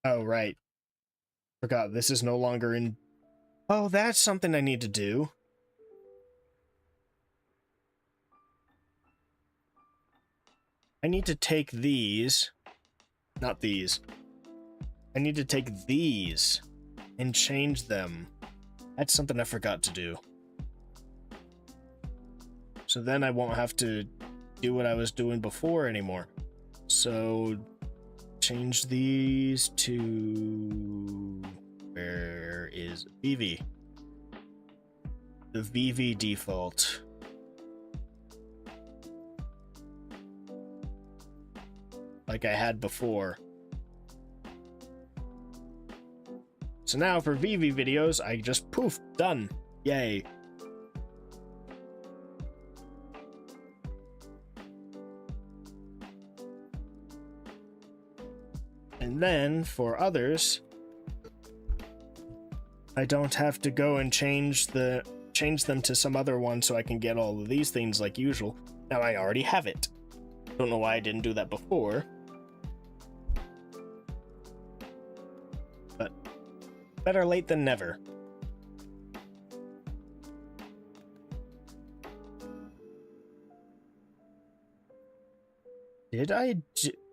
Oh, right. Forgot, this is no longer in... Oh, that's something I need to do. I need to take these, not these. I need to take these and change them. That's something I forgot to do. So then I won't have to do what I was doing before anymore. So change these to... Where is VV? The VV default. Like I had before. So now for VV videos, I just poof, done. Yay. And then for others, I don't have to go and change them to some other one so I can get all of these things like usual. Now I already have it. Don't know why I didn't do that before. But better late than never.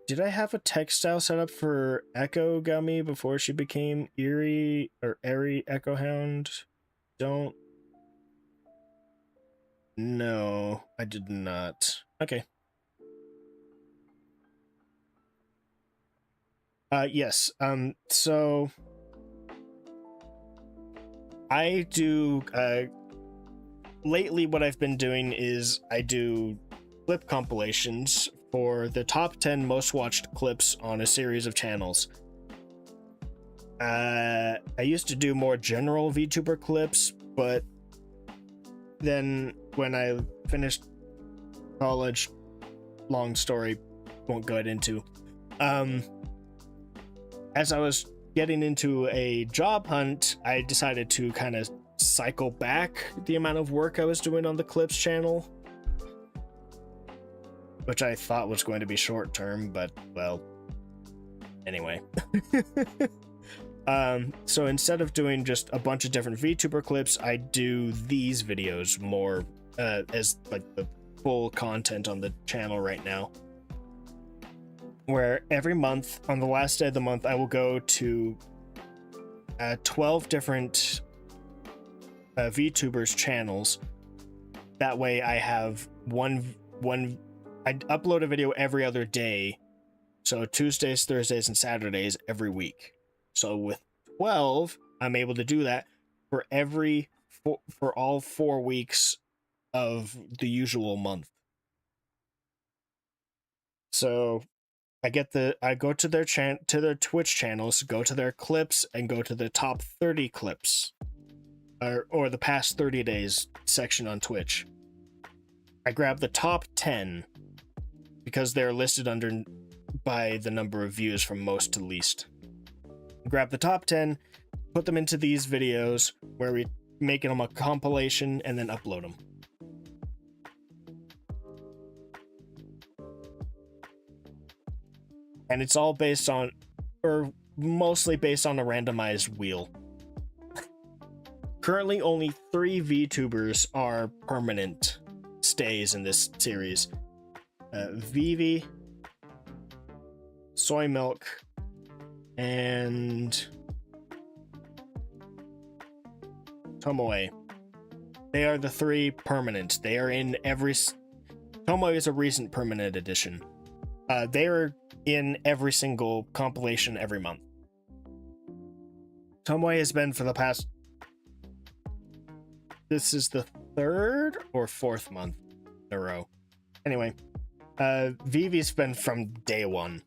Did I have a textile set up for Echo Gummy before she became Eerie or Airy Echo Hound? Don't. No, I did not. Okay. Yes. So I do. Lately, what I've been doing is I do clip compilations for the top 10 most watched clips on a series of channels. I used to do more general VTuber clips, but then when I finished college, long story, won't go into. As I was getting into a job hunt, I decided to kind of cycle back the amount of work I was doing on the clips channel, which I thought was going to be short term, but well, anyway. So instead of doing just a bunch of different VTuber clips, I do these videos more as like the full content on the channel right now, where every month on the last day of the month I will go to 12 different VTubers channels. That way I have one I upload a video every other day, so Tuesdays, Thursdays, and Saturdays every week. So with 12, I'm able to do that for for all 4 weeks of the usual month. So I go to their Twitch channels, go to their clips, and go to the top 30 clips, or the past 30 days section on Twitch. I grab the top 10 because they're listed by the number of views from most to least. Grab the top 10, put them into these videos where we make them a compilation and then upload them. And it's all based on, or mostly based on, a randomized wheel. Currently, only 3 VTubers are permanent stays in this series. Vivi, Soy Milk, and Tomoe. They are the 3 permanent. They are in every... Tomoe is a recent permanent addition. They are in every single compilation every month. Tomoe has been for the past... This is the 3rd or 4th month in a row. Anyway, Vivi's been from day 1.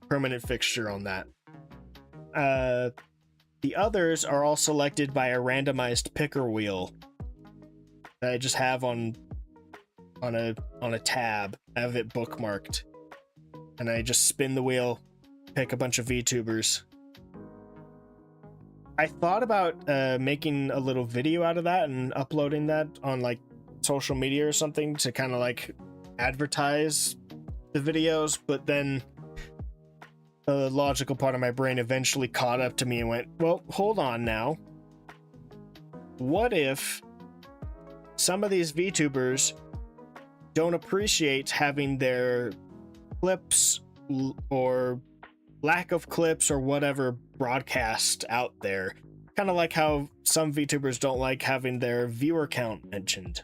Permanent fixture on that. The others are all selected by a randomized picker wheel that I just have on a tab. I have it bookmarked, and I just spin the wheel, pick a bunch of VTubers. I thought about making a little video out of that and uploading that on like social media or something to kind of like advertise the videos, but then the logical part of my brain eventually caught up to me and went, well, hold on now. What if some of these VTubers don't appreciate having their clips or lack of clips or whatever broadcast out there? Kind of like how some VTubers don't like having their viewer count mentioned.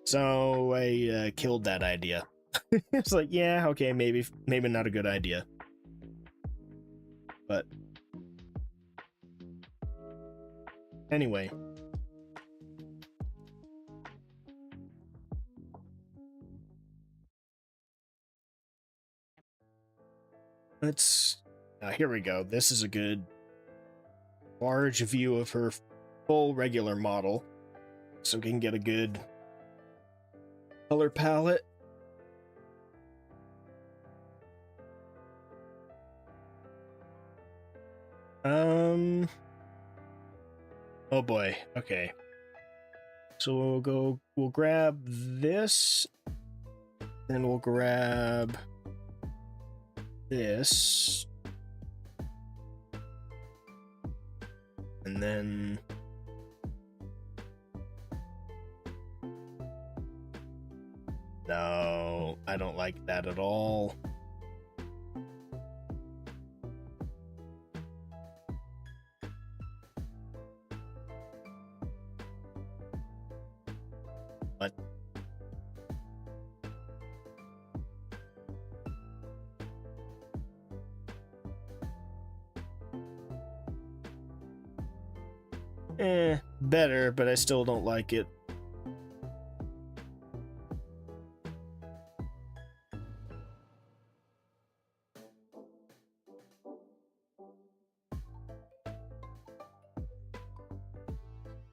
So I killed that idea. It's like, yeah, okay, maybe not a good idea. But anyway. Here we go. This is a good large view of her full regular model, so we can get a good color palette. Oh boy. Okay. So we'll grab this, then we'll grab this, and then no, I don't like that at all. What? Better, but I still don't like it.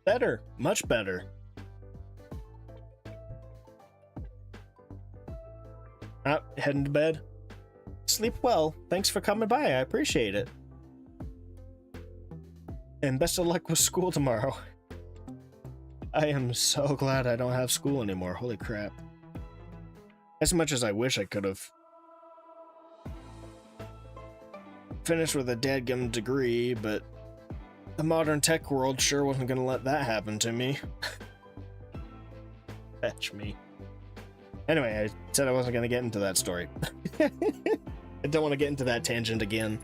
Better, much better. Heading to bed. Sleep well. Thanks for coming by. I appreciate it. And best of luck with school tomorrow. I am so glad I don't have school anymore. Holy crap. As much as I wish I could have finished with a dadgum degree, but the modern tech world sure wasn't going to let that happen to me. Fetch me. Anyway, I said I wasn't going to get into that story. I don't want to get into that tangent again.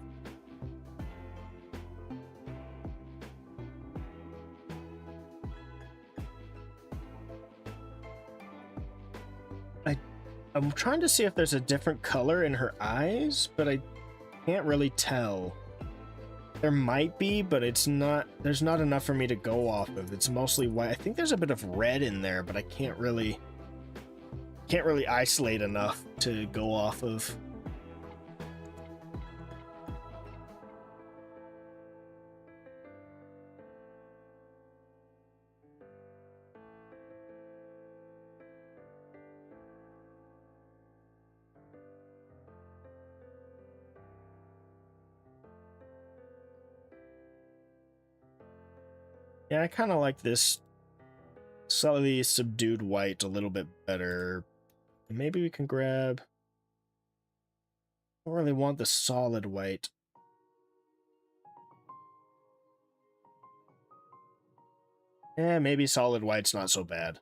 I'm trying to see if there's a different color in her eyes, but I can't really tell. There might be, but it's not. There's not enough for me to go off of. It's mostly white. I think there's a bit of red in there, but I can't really isolate enough to go off of. Yeah, I kind of like this slightly subdued white a little bit better. Maybe we can grab... I don't really want the solid white. Yeah, maybe solid white's not so bad.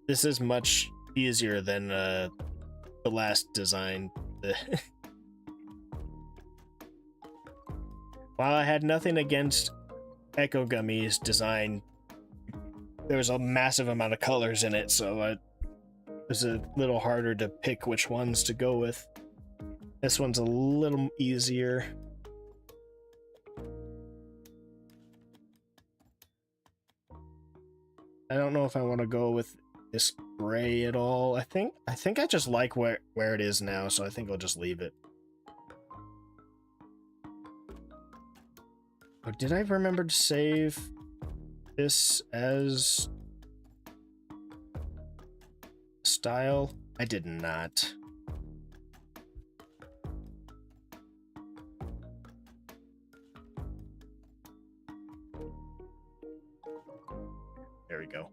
This is much easier than the last design. While I had nothing against Echo Gummy's design, there was a massive amount of colors in it, so it was a little harder to pick which ones to go with. This one's a little easier. I don't know if I want to go with this gray at all. I think I just like where it is now, so I think I'll just leave it. Oh, did I remember to save this as style? I did not. There we go.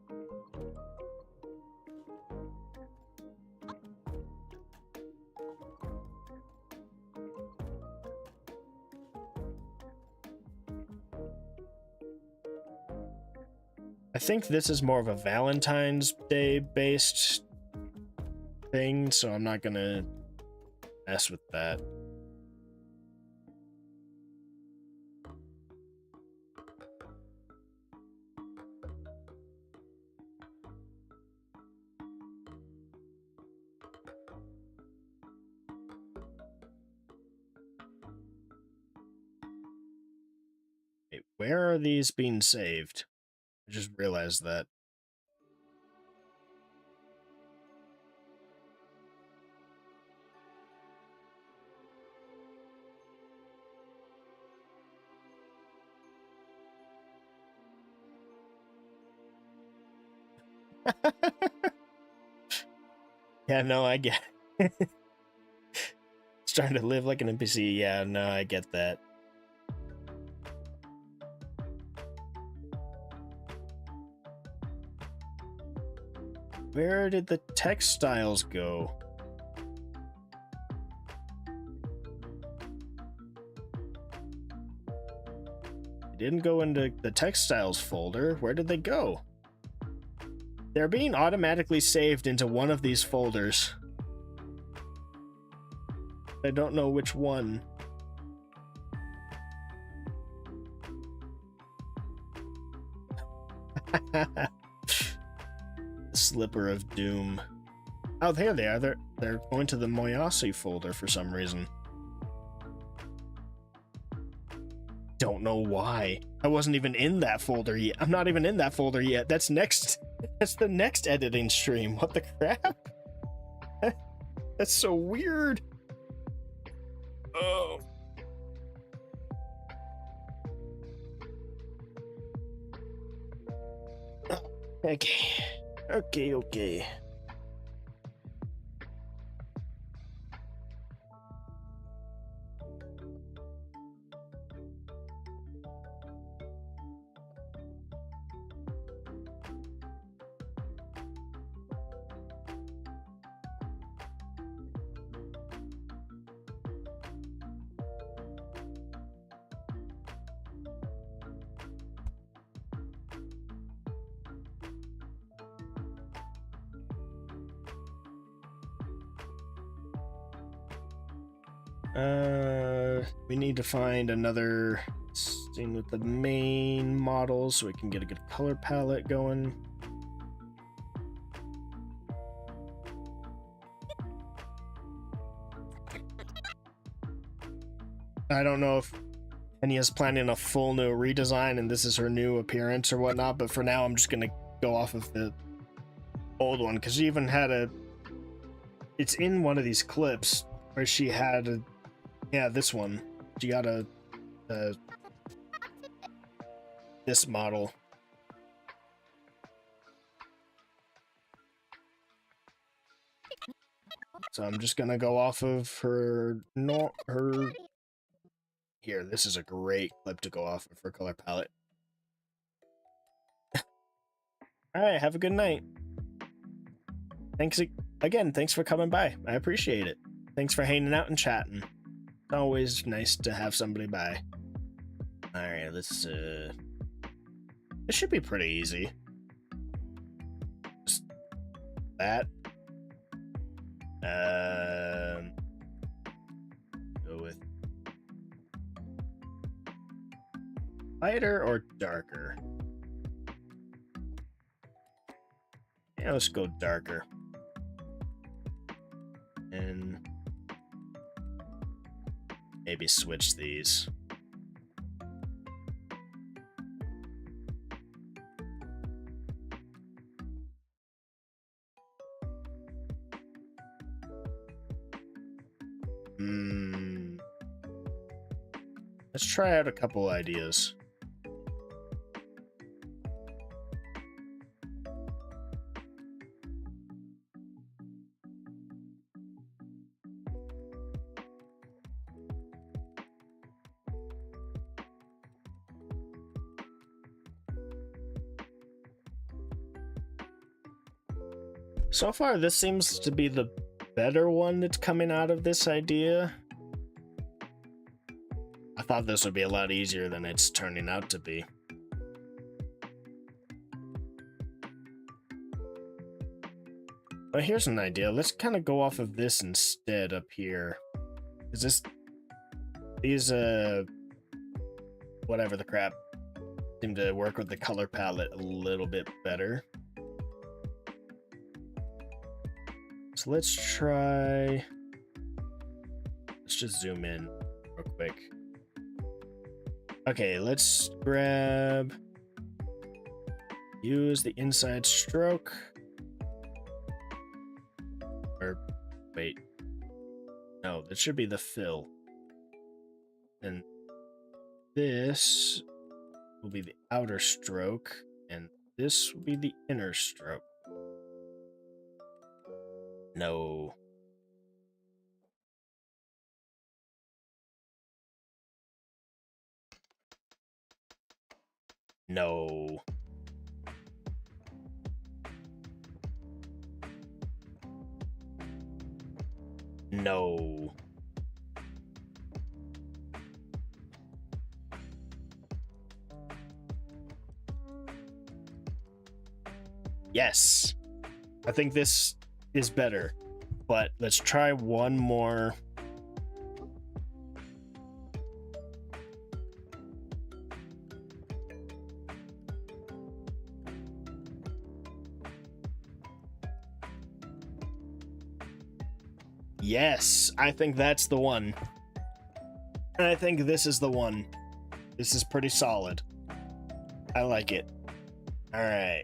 I think this is more of a Valentine's Day based thing, so I'm not gonna mess with that. Wait, where are these being saved? I just realized that. Yeah, no, I get it. Starting to live like an NPC. Yeah, no, I get that. Where did the textiles go? They didn't go into the textiles folder. Where did they go? They're being automatically saved into one of these folders. I don't know which one. Slipper of Doom. Oh, there they are. They're going to the Moyasi folder for some reason. Don't know why. I wasn't even in that folder yet. I'm not even in that folder yet. That's next. That's the next editing stream. What the crap? That's so weird. Oh. Okay. Okay. We need to find another scene with the main model so we can get a good color palette going. I don't know if Enya's planning a full new redesign and this is her new appearance or whatnot, but for now I'm just gonna go off of the old one because she even had a. It's in one of these clips where she had a. Yeah, this one. She got a this model. So I'm just gonna go off of her. Here, this is a great clip to go off of for color palette. Alright, have a good night. Thanks again, thanks for coming by. I appreciate it. Thanks for hanging out and chatting. It's always nice to have somebody by. Alright, let's this should be pretty easy. Just that. Go with lighter or darker? Yeah, let's go darker. And maybe switch these. Let's try out a couple ideas. So far, this seems to be the better one that's coming out of this idea. I thought this would be a lot easier than it's turning out to be. But here's an idea. Let's kind of go off of this instead up here. Is this... These, whatever the crap, seem to work with the color palette a little bit better. So let's try... Let's just zoom in real quick. Okay, let's grab... Use the inside stroke. Or, wait. No, that should be the fill. And this will be the outer stroke, and this will be the inner stroke. No. No. No. Yes. I think this is better. But let's try one more. Yes, I think that's the one. And I think this is the one. This is pretty solid. I like it. All right.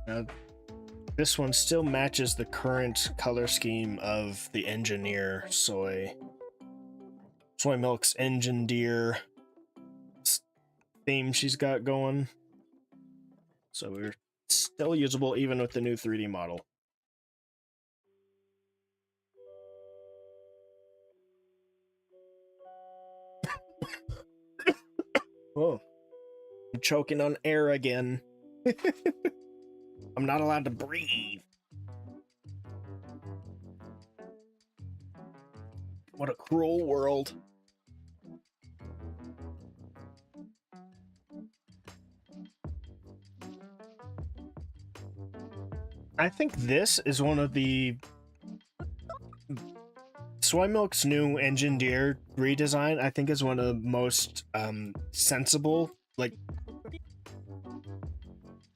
Now, this one still matches the current color scheme of the Engineer Soy Milk's Engine Deer theme she's got going. So we're still usable even with the new 3D model. Oh, I'm choking on air again. I'm not allowed to breathe. What a cruel world. I think this is one of the Soy Milk's new Engine Deer redesign. I think is one of the most sensible, like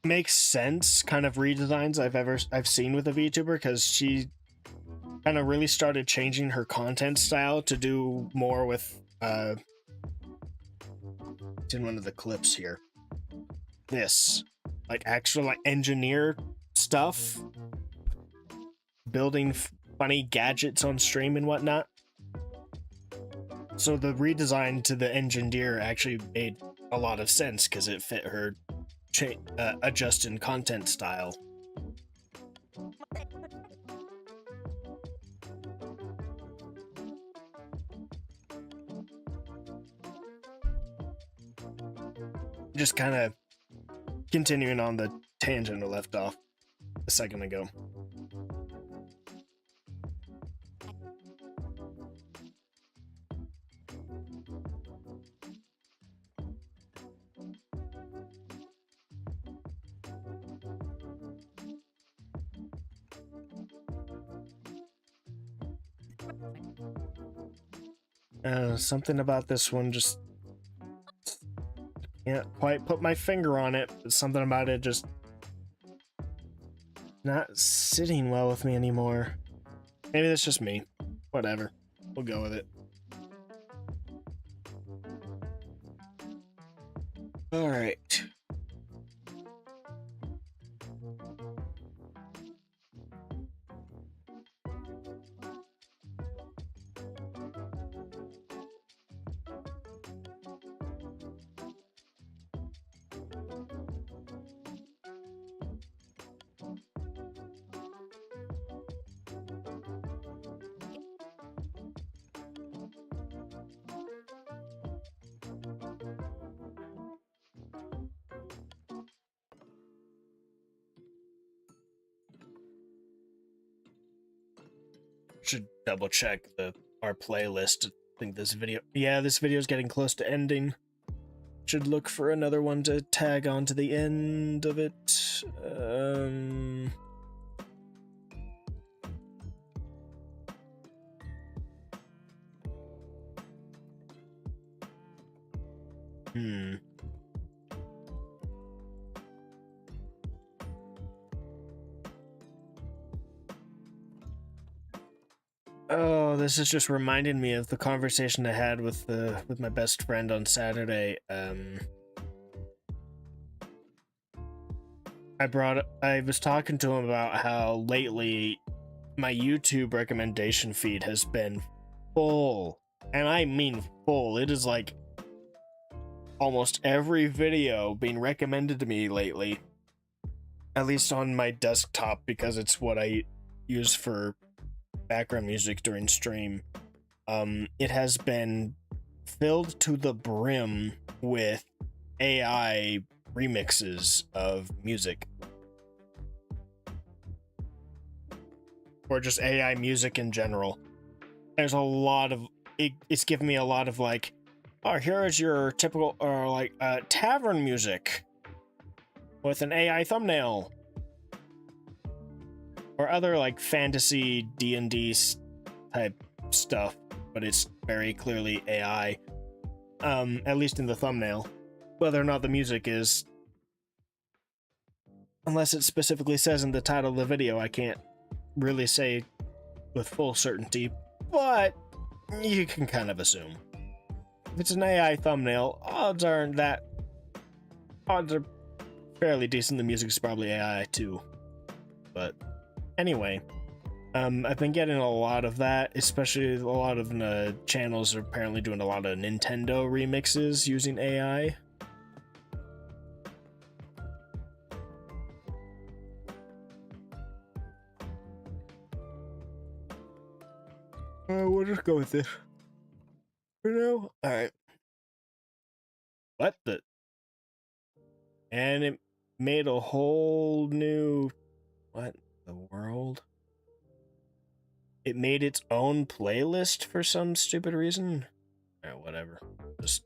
makes sense kind of redesigns I've seen with a VTuber, because she kind of really started changing her content style to do more with it's in one of the clips here. This like actual like engineer stuff, building funny gadgets on stream and whatnot. So the redesign to the Engine Deer actually made a lot of sense because it fit her adjusted content style. Just kind of continuing on the tangent I left off a second ago. Something about this one just can't quite put my finger on it. But something about it just not sitting well with me anymore. Maybe that's just me. Whatever. We'll go with it. All right. should double check our playlist. I think this video is getting close to ending. Should look for another one to tag on to the end of it. Oh, this is just reminding me of the conversation I had with my best friend on Saturday. I was talking to him about how lately my YouTube recommendation feed has been full, and I mean full. It is like almost every video being recommended to me lately, at least on my desktop, because it's what I use for background music during stream. It has been filled to the brim with AI remixes of music, or just AI music in general. There's a lot of it's given me a lot of like, oh, here is your typical tavern music with an AI thumbnail, or other like fantasy D&D type stuff, but it's very clearly AI, at least in the thumbnail. Whether or not the music is, unless it specifically says in the title of the video, I can't really say with full certainty, but you can kind of assume. If it's an AI thumbnail, odds are fairly decent. The music's probably AI too. But anyway, I've been getting a lot of that, especially a lot of channels are apparently doing a lot of Nintendo remixes using AI. We'll just go with this for now. Alright. What the? And it made a whole new... What the world? It made its own playlist for some stupid reason? Alright, whatever. Just...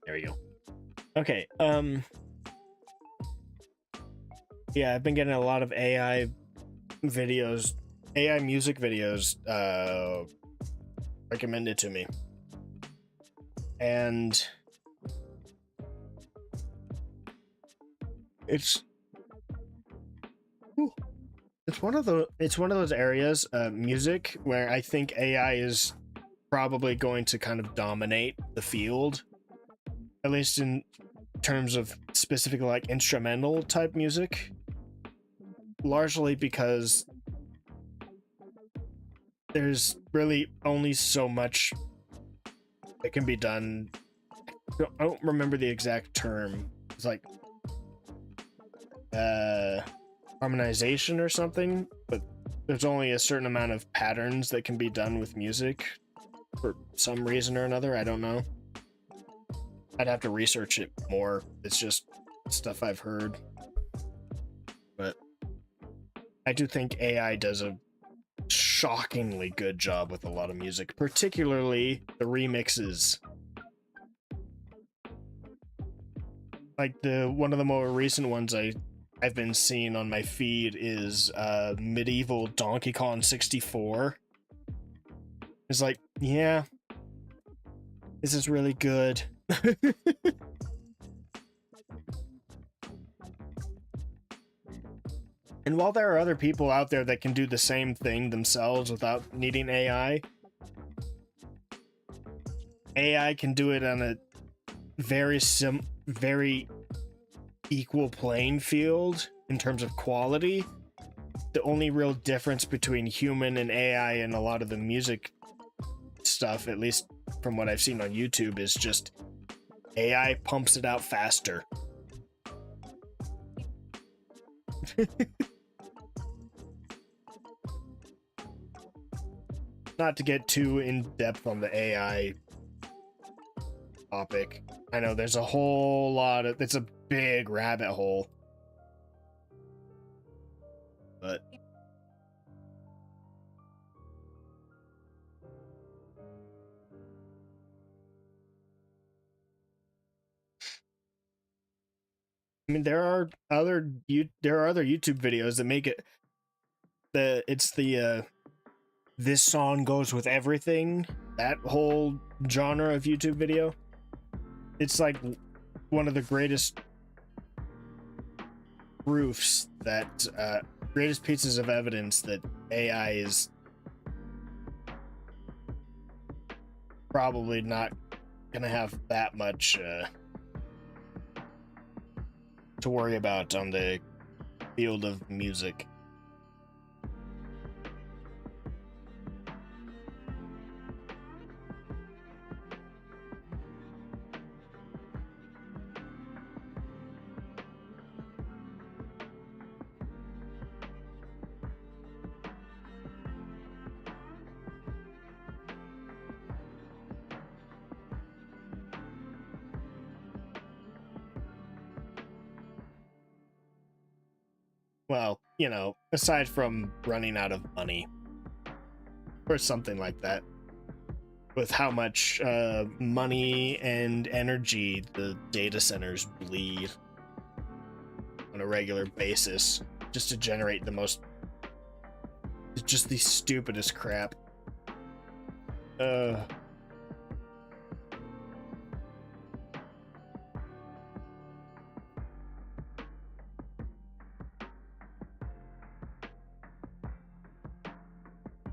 There we go. Okay, yeah, I've been getting a lot of AI videos, AI music videos, recommended to me. And it's one of those areas, music, where I think AI is probably going to kind of dominate the field, at least in terms of specifically like instrumental type music, largely because there's really only so much that can be done. I don't remember the exact term. It's like harmonization or something, but there's only a certain amount of patterns that can be done with music for some reason or another. I don't know. I'd have to research it more. It's just stuff I've heard. But I do think AI does a shockingly good job with a lot of music, particularly the remixes. Like one of the more recent ones I've been seeing on my feed is Medieval Donkey Kong 64. It's like, yeah, this is really good. And while there are other people out there that can do the same thing themselves without needing AI can do it on a very equal playing field in terms of quality. The only real difference between human and AI and a lot of the music stuff, at least from what I've seen on YouTube, is just AI pumps it out faster. Not to get too in-depth on the AI topic. I know there's a whole lot of... It's a big rabbit hole. but I mean, there are other YouTube videos that make it the this song goes with everything. That whole genre of YouTube video, it's like one of the greatest proofs that greatest pieces of evidence that AI is probably not gonna have that much to worry about on the field of music. Well, you know, aside from running out of money or something like that, with how much money and energy the data centers bleed on a regular basis just to generate just the stupidest crap. I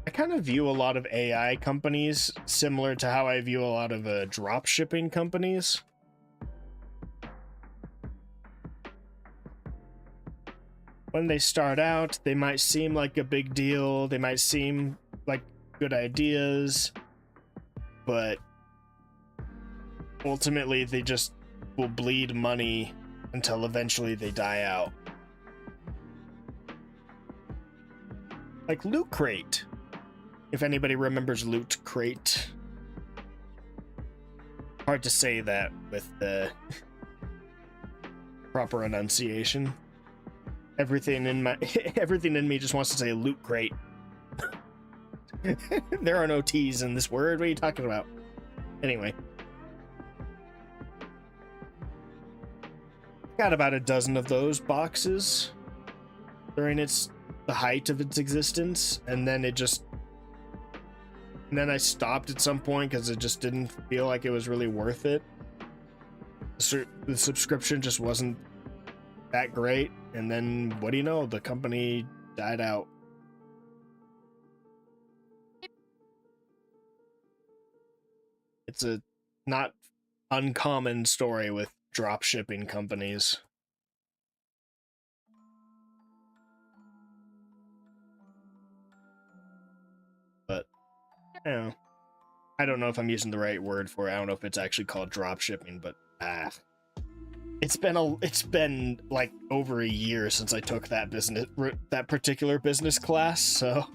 kind of view a lot of AI companies similar to how I view a lot of drop shipping companies. When they start out, they might seem like a big deal, they might seem like good ideas, but ultimately they just will bleed money until eventually they die out. Like Loot Crate. If anybody remembers Loot Crate. Hard to say that with the proper enunciation. Everything in me just wants to say Loot Crate. There are no T's in this word. What are you talking about? Anyway. Got about a dozen of those boxes during the height of its existence, and then I stopped at some point because it just didn't feel like it was really worth it. The subscription just wasn't that great, and then what do you know, the company died out. It's a not uncommon story with drop shipping companies. But I don't know if I'm using the right word for it. I don't know if it's actually called drop shipping, but it's been like over a year since I took that particular business class, so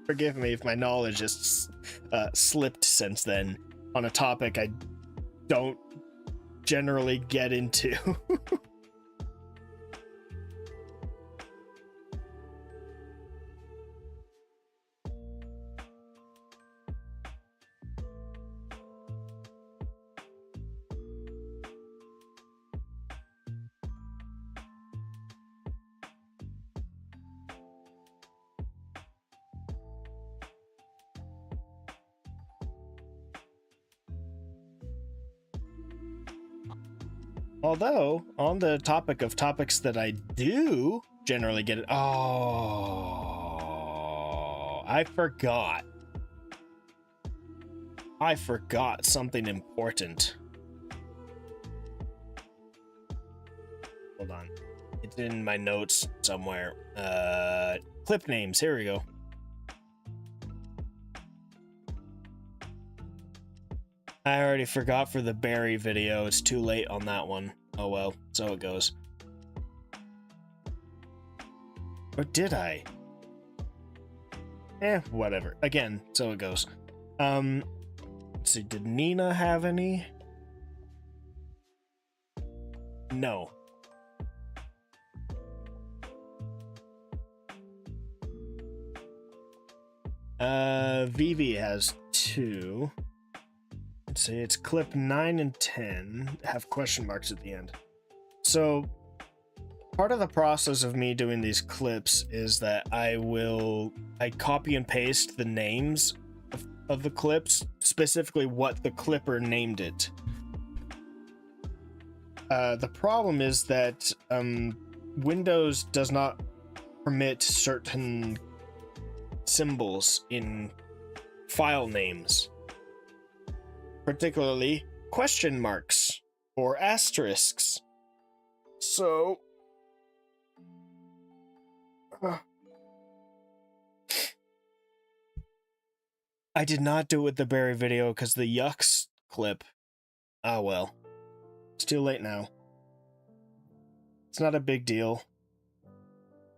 forgive me if my knowledge has slipped since then on a topic I don't generally get into. Although, on the topic of topics that I do generally get it. Oh, I forgot. I forgot something important. Hold on. It's in my notes somewhere. Clip names. Here we go. I already forgot for the Barry video. It's too late on that one. Oh well, so it goes. Or did I? Whatever. Again, so it goes. Let's see, did Nina have any? No. Vivi has 2. Let's see, it's clip 9 and 10 have question marks at the end. So part of the process of me doing these clips is that I copy and paste the names of the clips, specifically what the clipper named it. The problem is that Windows does not permit certain symbols in file names, particularly question marks or asterisks. So I did not do it with the Barry video because the Yucks clip. Ah, well. It's too late now. It's not a big deal.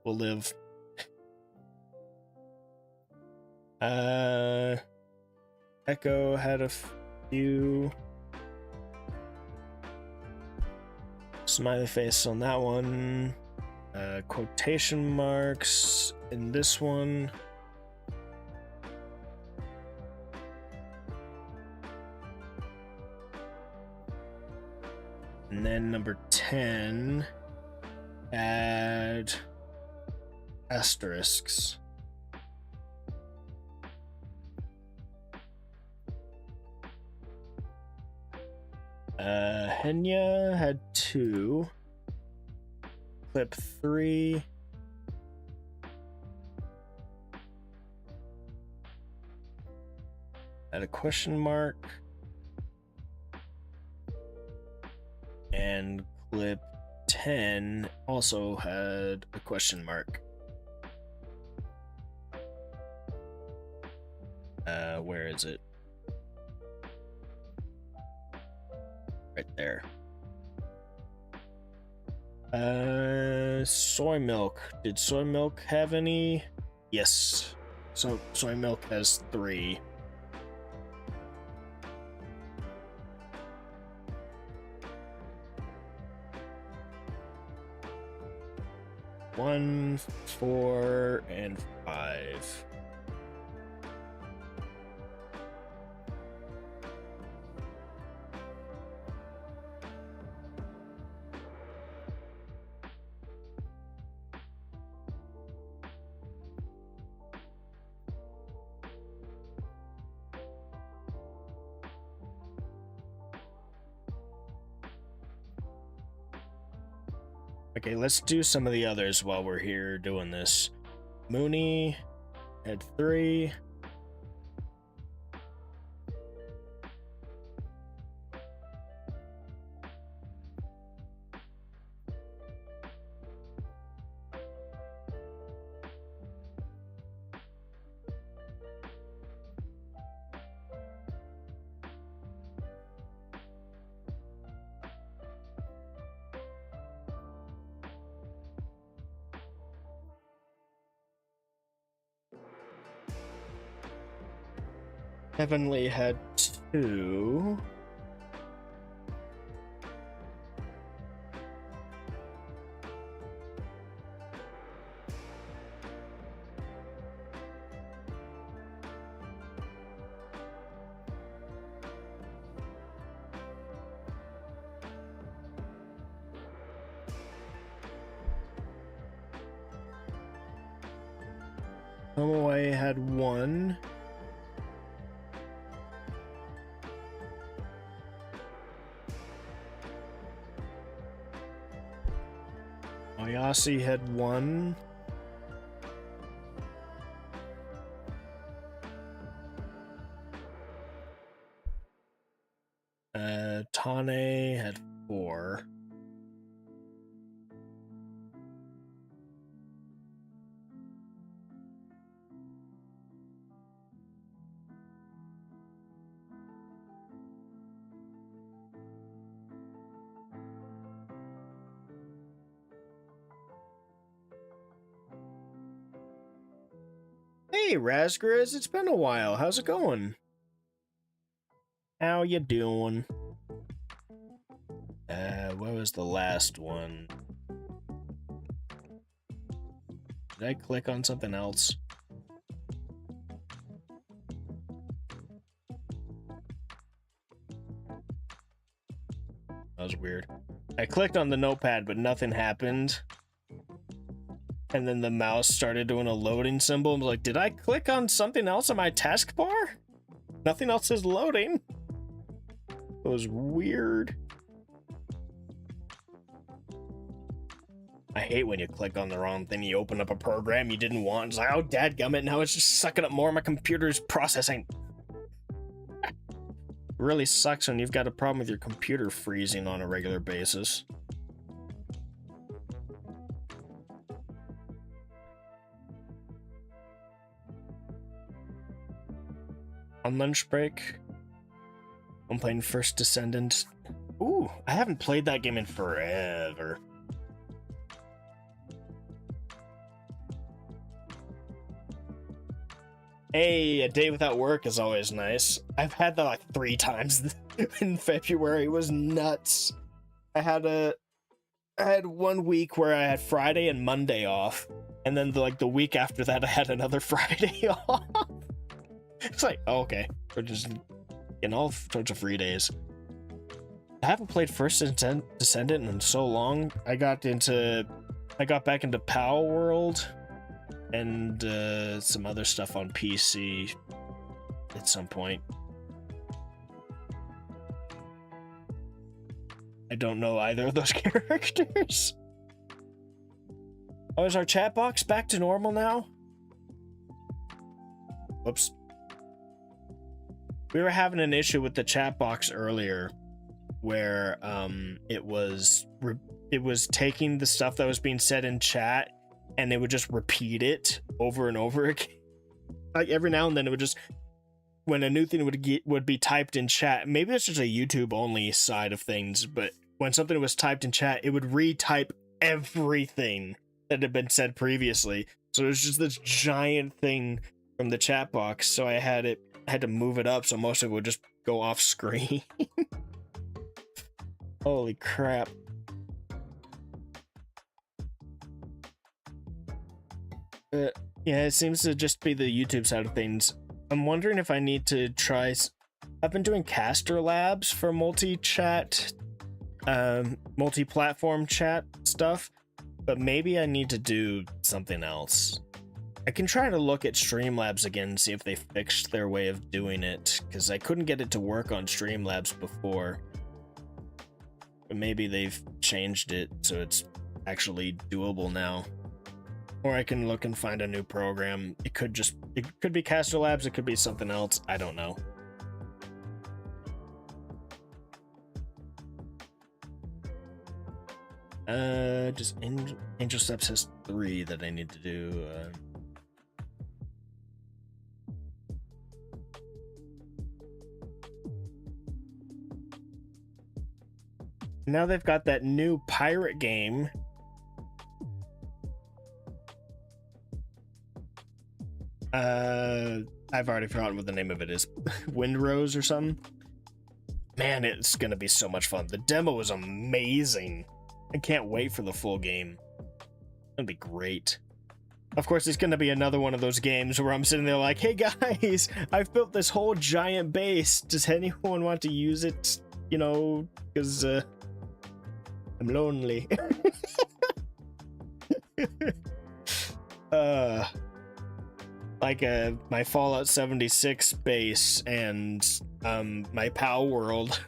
We'll live. Echo had a few smiley face on that one. Quotation marks in this one. And then number 10, add asterisks. Henya had 2. Clip 3. Add a question mark. And clip 10 also had a question mark. Where is it? Right there. Soy milk. Did soy milk have any? Yes. So soy milk has 3. One, 4, and 5. Okay, let's do some of the others while we're here doing this. Mooney had 3. Heavenly had 2. Homaway had 1. Oyasi had 1. Tane had 4. Hey, Razgriz, it's been a while. How's it going? How you doing? What was the last one? Did I click on something else? weird. I clicked on the notepad, but nothing happened. And then the mouse started doing a loading symbol. I was like, did I click on something else on my taskbar? Nothing else is loading. It was weird. I hate when you click on the wrong thing, you open up a program you didn't want. It's like, oh, dadgummit, now it's just sucking up more of my computer's processing. It really sucks when you've got a problem with your computer freezing on a regular basis. On lunch break, I'm playing First Descendant. Ooh, I haven't played that game in forever. Hey, a day without work is always nice. I've had that like 3 times in February. It was nuts. I had 1 week where I had Friday and Monday off, and then the week after that I had another Friday off. It's like, oh, okay, we're just getting all sorts of free days. I haven't played First Descendant in so long. I got back into Power World and some other stuff on PC at some point. I don't know either of those characters. Oh, is our chat box back to normal now? Whoops. We were having an issue with the chat box earlier where it was taking the stuff that was being said in chat and it would just repeat it over and over again. Like every now and then it would just, when a new thing would be typed in chat, maybe it's just a YouTube only side of things, but when something was typed in chat, it would retype everything that had been said previously. So it was just this giant thing from the chat box. So I had to move it up so most of it would just go off screen. Holy crap. Yeah, it seems to just be the YouTube side of things. I'm wondering if I need to try... I've been doing caster labs for multi-chat, multi-platform chat stuff, but maybe I need to do something else. I can try to look at Streamlabs again and see if they fixed their way of doing it, because I couldn't get it to work on Streamlabs before. But maybe they've changed it so it's actually doable now. Or I can look and find a new program. It could be Caster Labs, it could be something else. I don't know. Just Angel Steps has 3 that I need to do. Now they've got that new pirate game. I've already forgotten what the name of it is. Windrose or something? Man, it's gonna be so much fun. The demo is amazing. I can't wait for the full game. It's gonna be great. Of course, it's gonna be another one of those games where I'm sitting there like, hey guys, I've built this whole giant base. Does anyone want to use it? You know, because I'm lonely. Like my Fallout 76 base and my PAL world.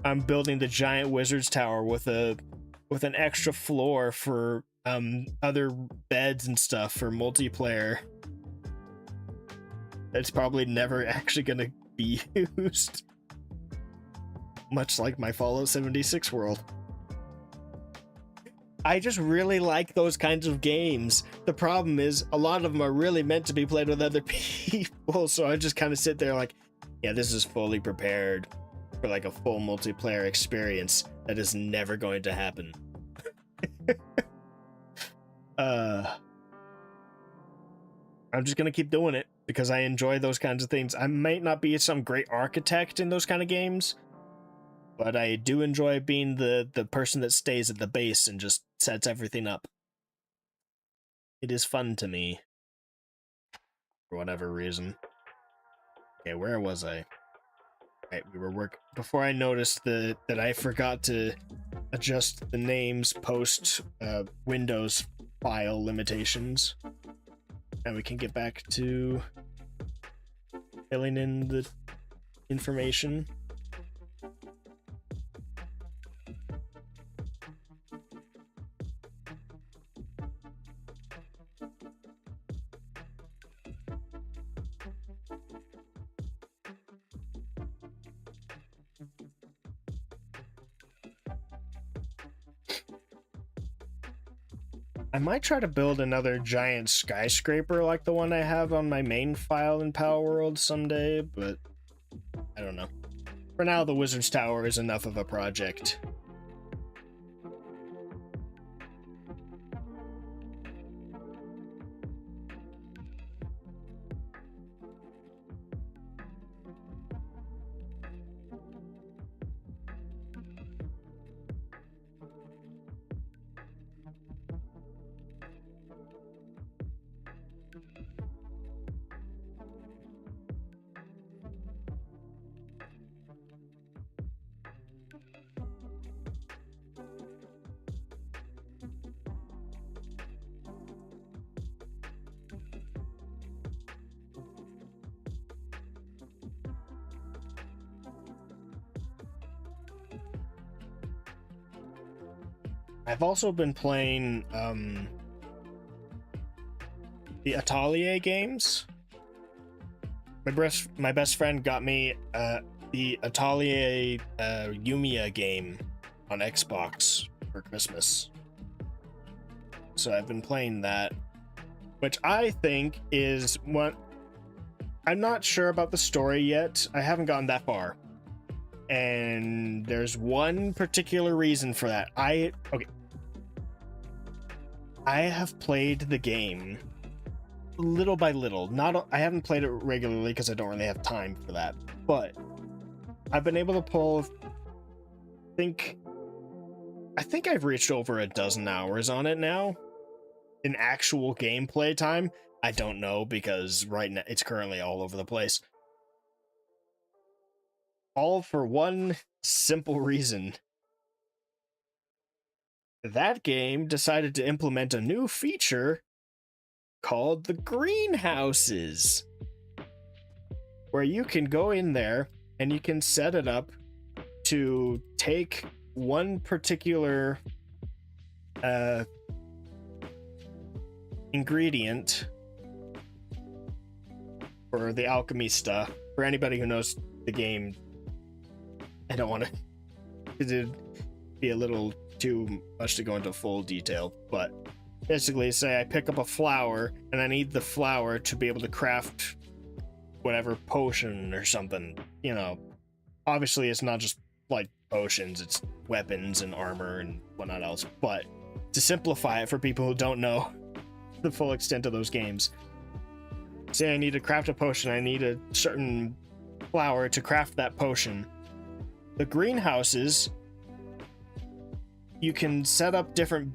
I'm building the giant wizard's tower with an extra floor for other beds and stuff for multiplayer. It's probably never actually gonna be used. Much like my Fallout 76 world. I just really like those kinds of games. The problem is a lot of them are really meant to be played with other people, so I just kind of sit there like, yeah, this is fully prepared for like a full multiplayer experience that is never going to happen. I'm just gonna keep doing it because I enjoy those kinds of things. I might not be some great architect in those kind of games, but I do enjoy being the person that stays at the base and just sets everything up. It is fun to me. For whatever reason. Okay, where was I? Right, we were working before I noticed that I forgot to adjust the names post Windows file limitations. And we can get back to filling in the information. I might try to build another giant skyscraper like the one I have on my main file in Power World someday, but I don't know. For now, the Wizard's Tower is enough of a project. I've also been playing the Atelier games. My best friend got me the Atelier Yumiya game on Xbox for Christmas. So I've been playing that, which I think is what... I'm not sure about the story yet. I haven't gotten that far. And there's one particular reason for that. I have played the game little by little. I haven't played it regularly because I don't really have time for that. But I've been able to pull. I think I've reached over a dozen hours on it now. In actual gameplay time, I don't know because right now it's currently all over the place. All for one simple reason. That game decided to implement a new feature called the greenhouses, where you can go in there and you can set it up to take one particular ingredient for the alchemy stuff. For anybody who knows the game, I don't want to, it'd be a little too much to go into full detail, but basically say I pick up a flower and I need the flower to be able to craft whatever potion or something. You know, obviously it's not just like potions, it's weapons and armor and whatnot else, but to simplify it for people who don't know the full extent of those games, say I need to craft a potion, I need a certain flower to craft that potion. The greenhouses, you can set up different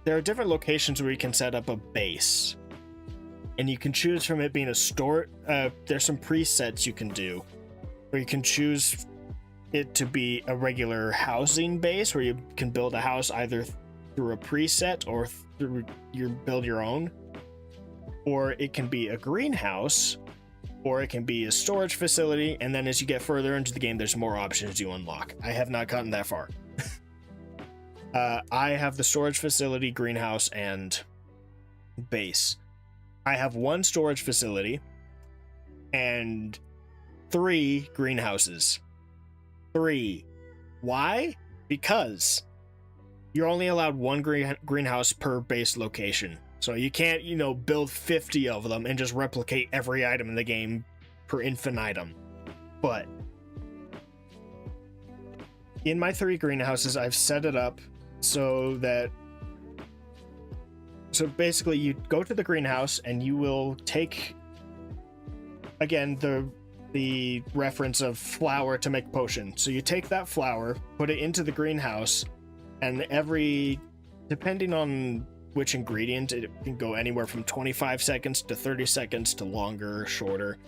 there are different locations where you can set up a base, and you can choose from it being a store. There's some presets you can do where you can choose it to be a regular housing base where you can build a house either through a preset or through build your own, or it can be a greenhouse, or it can be a storage facility, and then as you get further into the game there's more options you unlock. I have not gotten that far. I have the storage facility, greenhouse, and base. I have one storage facility and 3 greenhouses. 3. Why? Because you're only allowed one greenhouse per base location. So you can't, build 50 of them and just replicate every item in the game per infinitum. But in my 3 greenhouses, I've set it up so basically you go to the greenhouse and you will take, again, the reference of flour to make potion. So you take that flour, put it into the greenhouse, and depending on which ingredient, it can go anywhere from 25 seconds to 30 seconds to longer or shorter.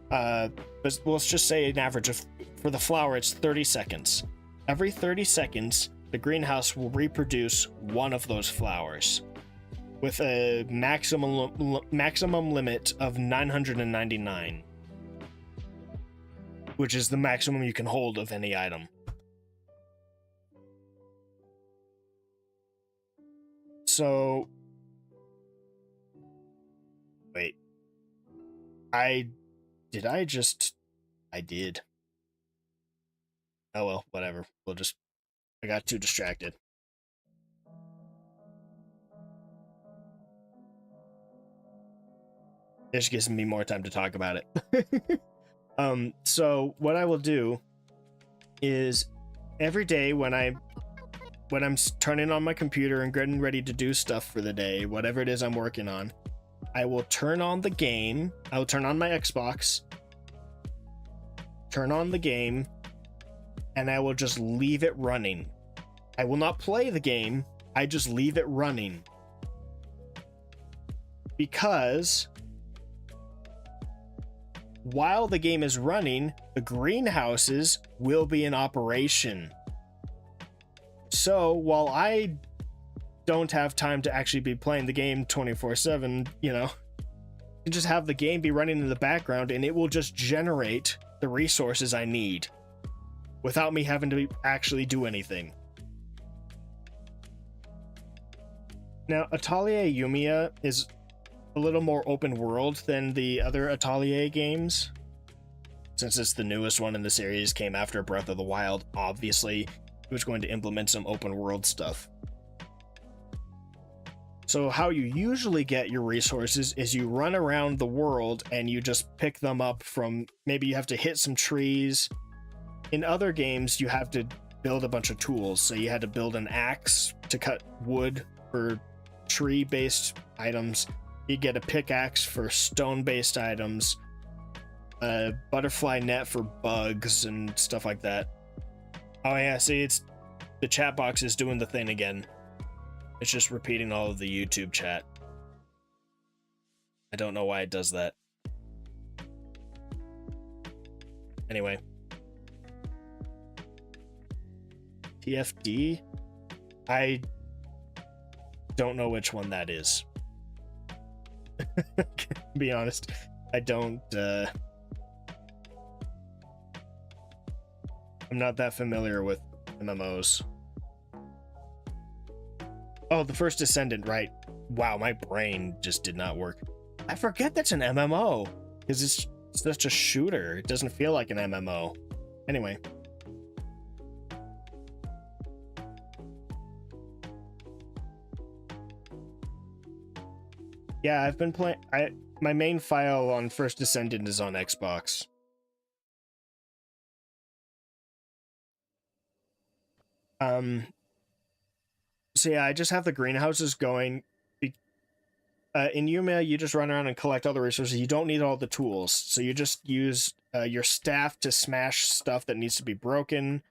But let's just say an average of, for the flower, it's 30 seconds. Every 30 seconds, the greenhouse will reproduce one of those flowers with a maximum limit of 999, which is the maximum you can hold of any item. So, wait, I did. Oh well, whatever. I got too distracted. It just gives me more time to talk about it. So what I will do is every day when I'm turning on my computer and getting ready to do stuff for the day, whatever it is I'm working on, I will turn on the game. I will turn on my Xbox, turn on the game, and I will just leave it running. I will not play the game. I just leave it running. Because while the game is running, the greenhouses will be in operation. So while I don't have time to actually be playing the game 24/7, you just have the game be running in the background and it will just generate the resources I need without me having to actually do anything. Now, Atelier Yumiya is a little more open world than the other Atelier games. Since it's the newest one in the series, came after Breath of the Wild, obviously it was going to implement some open world stuff. So how you usually get your resources is you run around the world and you just pick them up from, maybe you have to hit some trees. In other games, you have to build a bunch of tools. So you had to build an axe to cut wood for tree-based items. You get a pickaxe for stone-based items, a butterfly net for bugs and stuff like that. Oh yeah, see, it's the chat box is doing the thing again. It's just repeating all of the YouTube chat. I don't know why it does that. Anyway. TFD? I don't know which one that is. Be honest, I don't I'm not that familiar with MMOs. Oh, the First Descendant, right? Wow, my brain just did not work. I forget that's an MMO because it's such a shooter. It doesn't feel like an MMO. Anyway. Yeah, I've been playing. My main file on First Descendant is on Xbox. So yeah, I just have the greenhouses going. In Yumiya, you just run around and collect all the resources. You don't need all the tools, so you just use your staff to smash stuff that needs to be broken,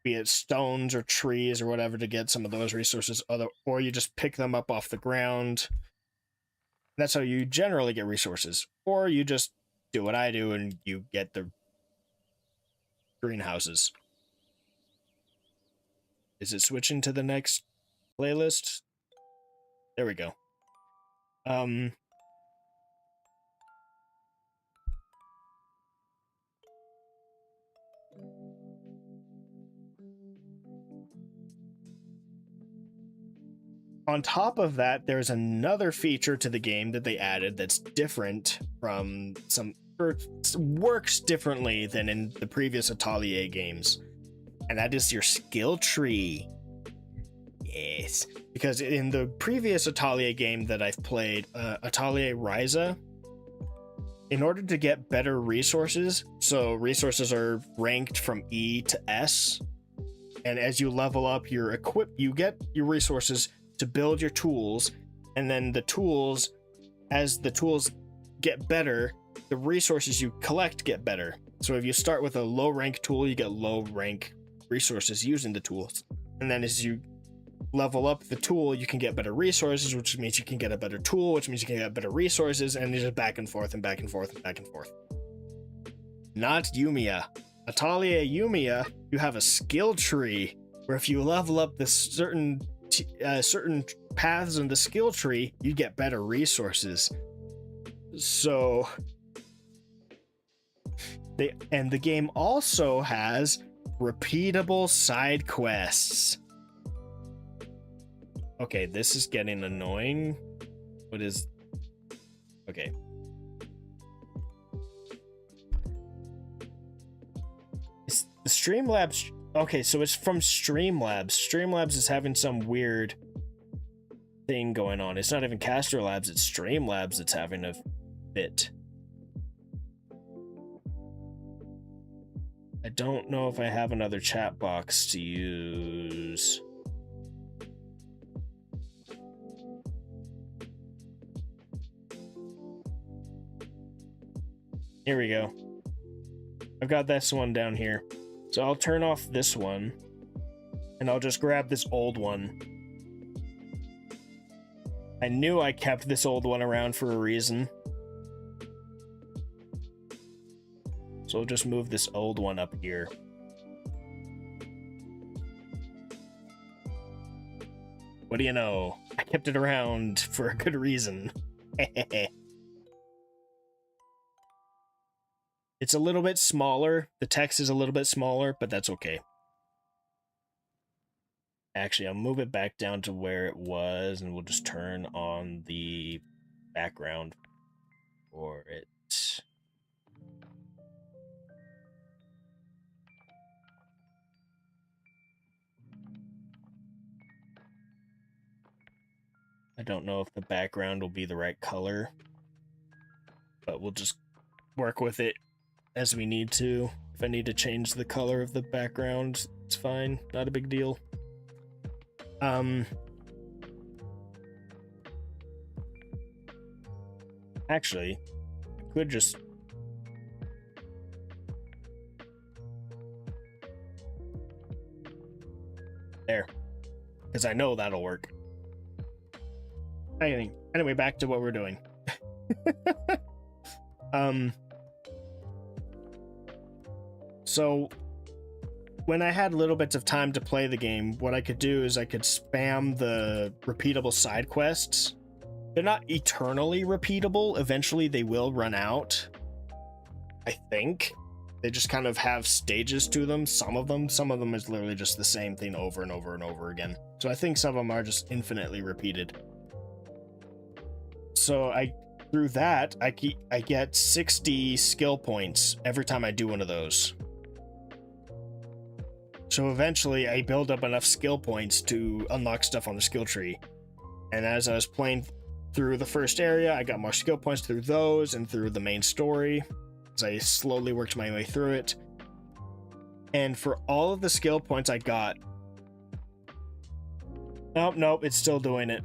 be it stones or trees or whatever, to get some of those resources. Or you just pick them up off the ground. That's how you generally get resources. Or you just do what I do and you get the greenhouses. Is it switching to the next playlist? There we go. On top of that, there's another feature to the game that they added that's different from or works differently than in the previous Atelier games. And that is your skill tree. Yes. Because in the previous Atelier game that I've played, Atelier Ryza, in order to get better resources, so resources are ranked from E to S, and as you level up your you get your resources to build your tools, and then the tools, as the tools get better, the resources you collect get better. So if you start with a low rank tool, you get low rank resources using the tools, and then as you level up the tool, you can get better resources, which means you can get a better tool, which means you can get better resources, and it's just back and forth and back and forth and back and forth. not Yumiya. Atalia Yumiya, you have a skill tree where if you level up the certain paths in the skill tree, you get better resources. So the game also has repeatable side quests. Okay, this is getting annoying. What is... Okay. It's the Streamlabs... Okay, so it's from Streamlabs. Streamlabs is having some weird thing going on. It's not even Caster Labs, it's Streamlabs that's having a fit. I don't know if I have another chat box to use. Here we go. I've got this one down here. So I'll turn off this one, and I'll just grab this old one. I knew I kept this old one around for a reason. So I'll just move this old one up here. What do you know? I kept it around for a good reason. It's a little bit smaller. The text is a little bit smaller, but that's okay. Actually, I'll move it back down to where it was, and we'll just turn on the background for it. I don't know if the background will be the right color, but we'll just work with it as we need to. If I need to change the color of the background, it's fine. Not a big deal. Actually, I could just... There. Because I know that'll work. Anyway, back to what we're doing. So when I had little bits of time to play the game, what I could do is I could spam the repeatable side quests. They're not eternally repeatable. Eventually they will run out, I think. They just kind of have stages to them. Some of them is literally just the same thing over and over and over again. So I think some of them are just infinitely repeated. So through that, I get 60 skill points every time I do one of those. So eventually I build up enough skill points to unlock stuff on the skill tree. And as I was playing through the first area, I got more skill points through those and through the main story, as I slowly worked my way through it. And for all of the skill points I got... Nope, it's still doing it.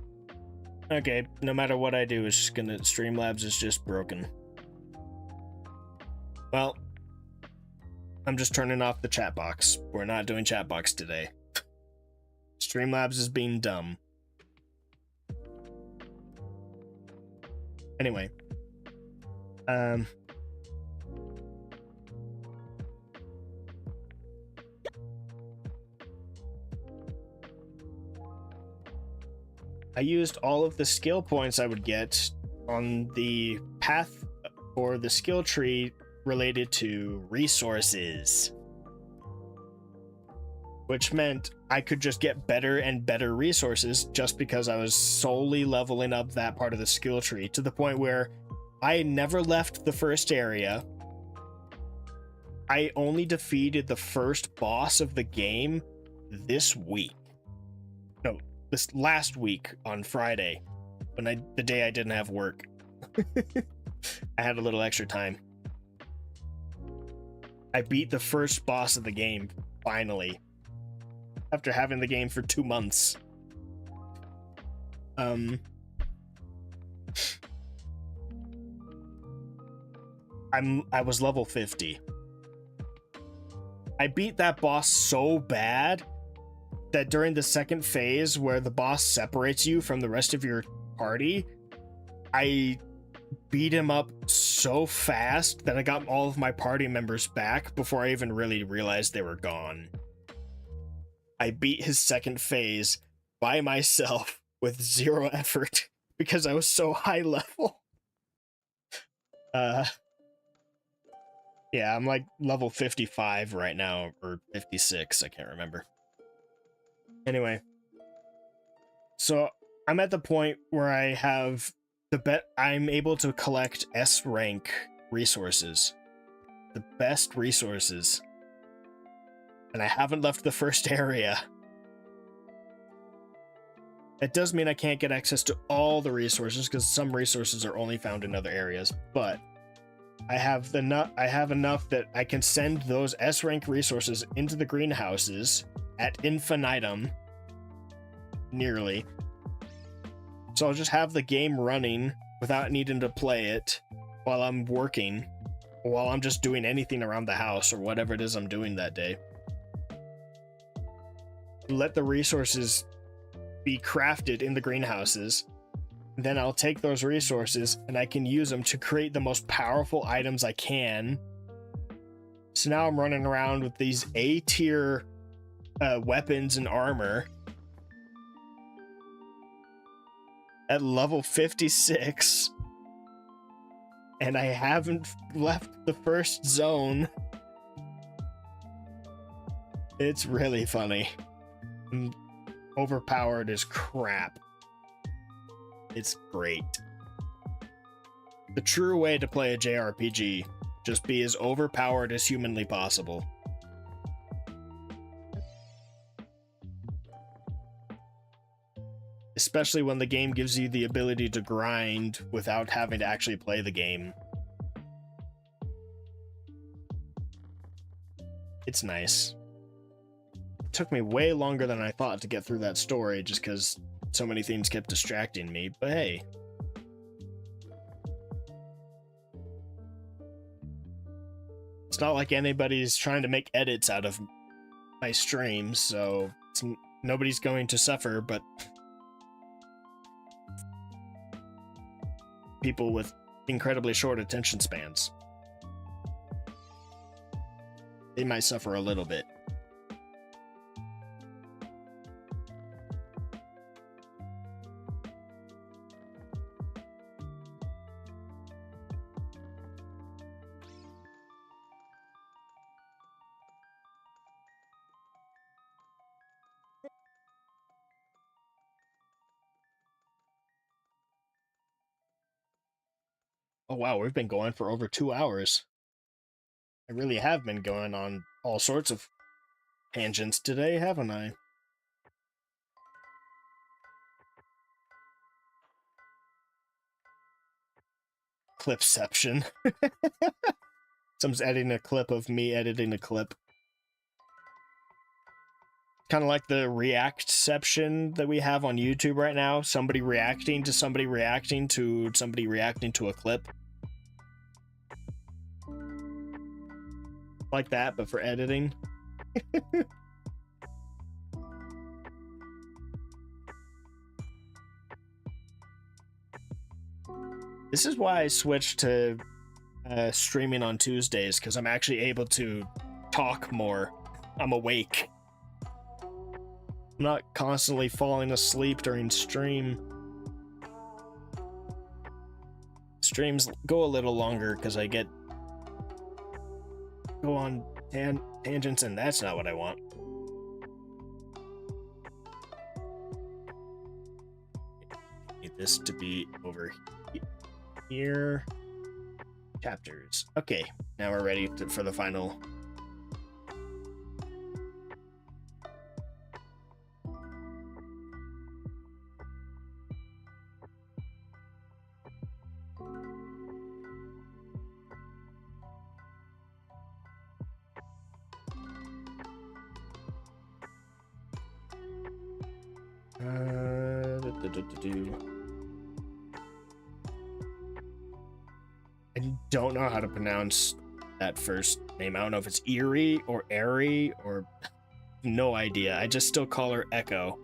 Okay, no matter what I do, it's just gonna... Streamlabs is just broken. Well, I'm just turning off the chat box. We're not doing chat box today. Streamlabs is being dumb. Anyway. I used all of the skill points I would get on the path for the skill tree related to resources, which meant I could just get better and better resources just because I was solely leveling up that part of the skill tree, to the point where I never left the first area. I only defeated the first boss of the game this last week on Friday, the day I didn't have work. I had a little extra time. I beat the first boss of the game, finally, after having the game for 2 months. I was level 50. I beat that boss so bad that during the second phase, where the boss separates you from the rest of your party, I beat him up so fast that I got all of my party members back before I even really realized they were gone. I beat his second phase by myself with 0 effort because I was so high level. Yeah, I'm like level 55 right now, or 56, I can't remember. Anyway, so I'm at the point where I have I'm able to collect S rank resources. The best resources. And I haven't left the first area. It does mean I can't get access to all the resources because some resources are only found in other areas, but I have enough that I can send those S rank resources into the greenhouses at infinitum, nearly. So I'll just have the game running without needing to play it while I'm working, or while I'm just doing anything around the house or whatever it is I'm doing that day. Let the resources be crafted in the greenhouses. Then I'll take those resources and I can use them to create the most powerful items I can. So now I'm running around with these A tier weapons and armor at level 56. And I haven't left the first zone. It's really funny. I'm overpowered as crap. It's great. The true way to play a JRPG. Just be as overpowered as humanly possible. Especially when the game gives you the ability to grind without having to actually play the game. It's nice. It took me way longer than I thought to get through that story just because so many things kept distracting me, but hey. It's not like anybody's trying to make edits out of my streams, so nobody's going to suffer, but people with incredibly short attention spans. They might suffer a little bit. Oh wow, we've been going for over 2 hours. I really have been going on all sorts of tangents today, haven't I? Clipception. Someone's editing a clip of me editing a clip. Kind of like the reactception that we have on YouTube right now. Somebody reacting to somebody reacting to somebody reacting to a clip. Like that, but for editing. This is why I switched to streaming on Tuesdays, because I'm actually able to talk more. I'm awake. I'm not constantly falling asleep during stream. Streams go a little longer because I go on tangents, and that's not what I want. Need this to be over here. Chapters. Okay, now we're ready for the final. I don't know how to pronounce that first name. I don't know if it's Eerie or Airy or no idea. I just still call her Echo.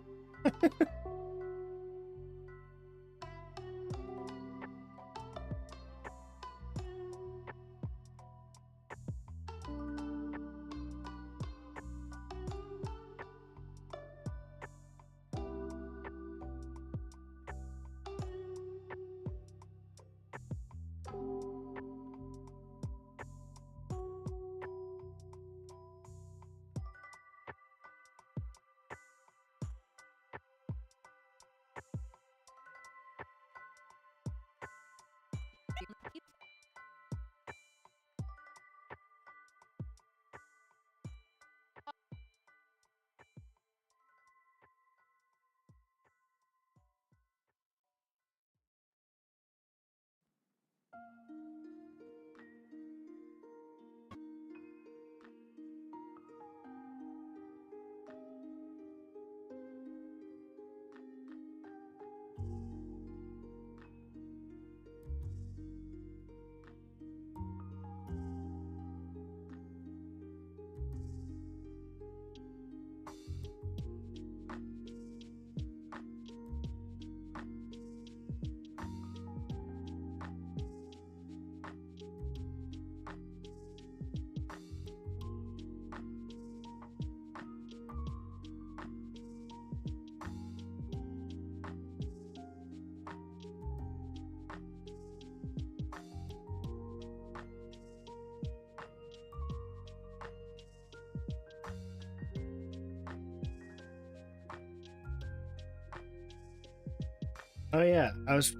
Oh yeah, I was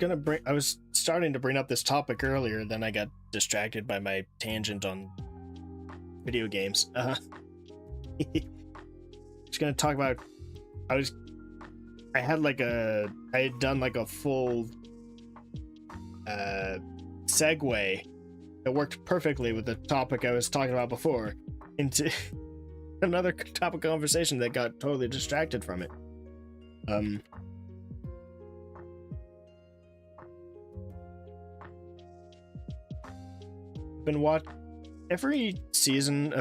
starting to bring up this topic earlier, then I got distracted by my tangent on video games. Just gonna talk about. I had done like a full segue that worked perfectly with the topic I was talking about before into another topic conversation that got totally distracted from it. Been watch every season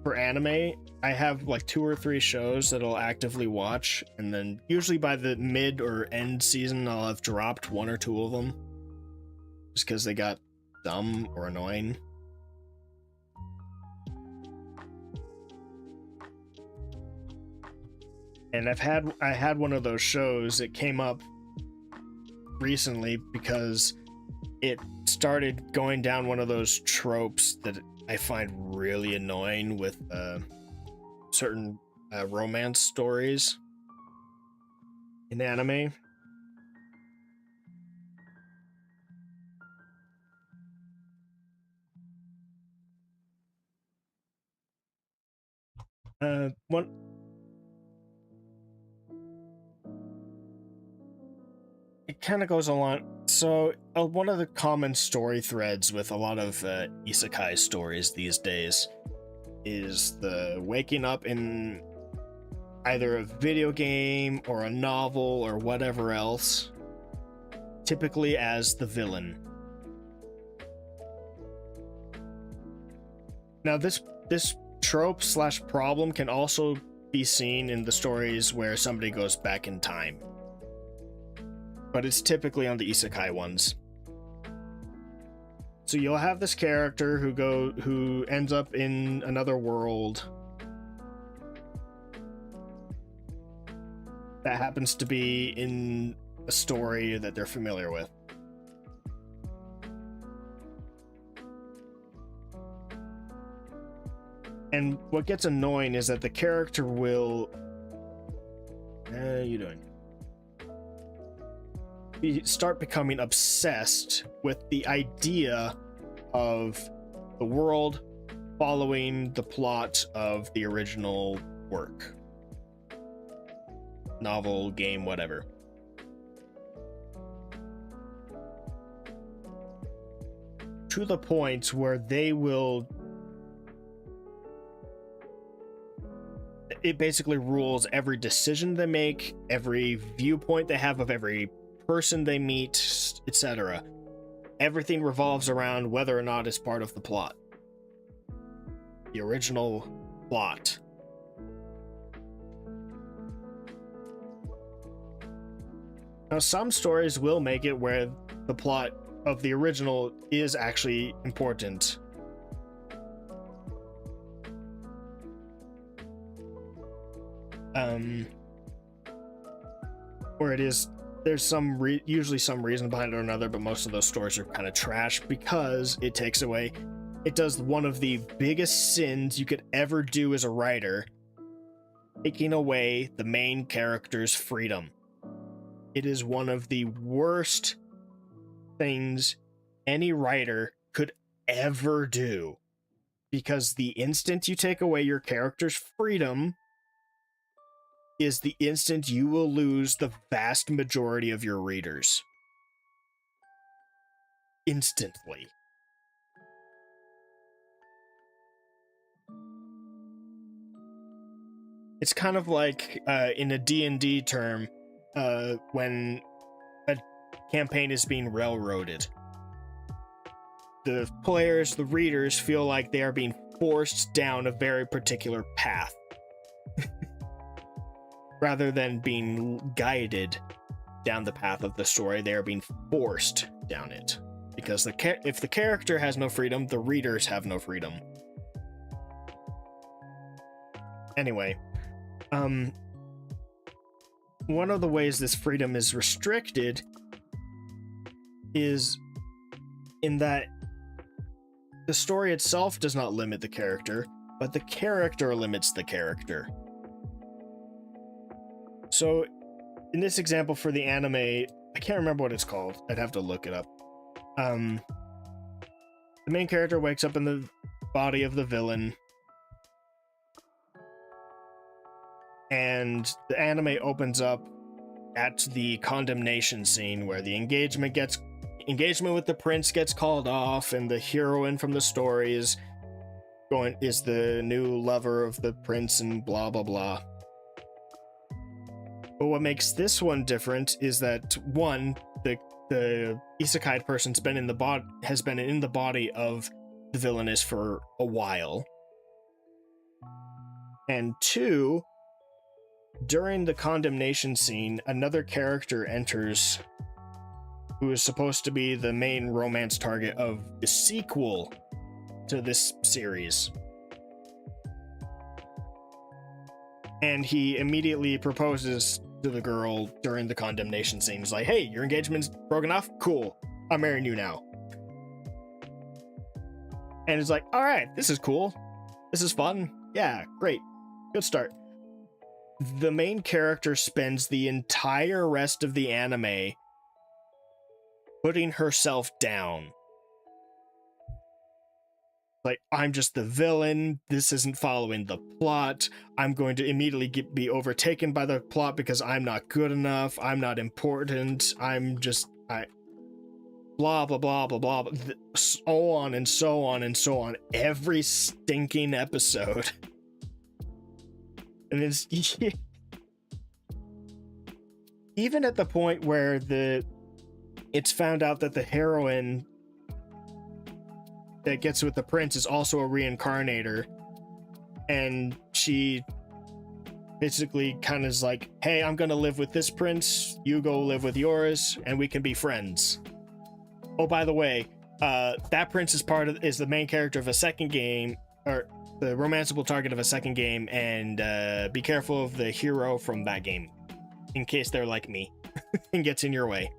for anime. I have like 2 or 3 shows that I'll actively watch, and then usually by the mid or end season I'll have dropped 1 or 2 of them just because they got dumb or annoying. And I had one of those shows that came up recently because it started going down one of those tropes that I find really annoying with certain romance stories in anime. One it kind of goes along. So one of the common story threads with a lot of isekai stories these days is the waking up in either a video game or a novel or whatever else, typically as the villain. Now this trope / problem can also be seen in the stories where somebody goes back in time, but it's typically on the isekai ones. So you'll have this character who ends up in another world that happens to be in a story that they're familiar with. And what gets annoying is that the character will start becoming obsessed with the idea of the world following the plot of the original work, novel, game, whatever. To the point where it basically rules every decision they make, every viewpoint they have of every person they meet, etc. Everything revolves around whether or not it's part of the plot. The original plot. Now, some stories will make it where the plot of the original is actually important. Where it is, there's usually some reason behind it or another, but most of those stories are kind of trash because it does one of the biggest sins you could ever do as a writer, taking away the main character's freedom. It is one of the worst things any writer could ever do, because the instant you take away your character's freedom is the instant you will lose the vast majority of your readers. Instantly. It's kind of like in a D&D term, when a campaign is being railroaded. The players, the readers, feel like they are being forced down a very particular path rather than being guided down the path of the story. They are being forced down it, because if the character has no freedom, the readers have no freedom. Anyway, one of the ways this freedom is restricted is in that the story itself does not limit the character, but the character limits the character. So, in this example for the anime, I can't remember what it's called. I'd have to look it up. The main character wakes up in the body of the villain, and the anime opens up at the condemnation scene where the engagement with the prince gets called off, and the heroine from the story is the new lover of the prince, and blah blah blah. But what makes this one different is that one, the isekai person's has been in the body of the villainess for a while, and two, during the condemnation scene, another character enters who is supposed to be the main romance target of the sequel to this series. And he immediately proposes to the girl during the condemnation scene. He's like, hey, your engagement's broken off? Cool. I'm marrying you now. And it's like, all right, this is cool. This is fun. Yeah, great. Good start. The main character spends the entire rest of the anime putting herself down. Like, I'm just the villain. This isn't following the plot. I'm going to immediately be overtaken by the plot because I'm not good enough. I'm not important. Blah, blah, blah, blah, blah. So on and so on and so on. Every stinking episode. And it's even at the point where it's found out that the heroine that gets with the prince is also a reincarnator, and she basically kind of is like, hey, I'm gonna live with this prince, you go live with yours, and we can be friends. Oh, by the way, that prince is the main character of a second game, or the romanceable target of a second game, and be careful of the hero from that game, in case they're like me and gets in your way.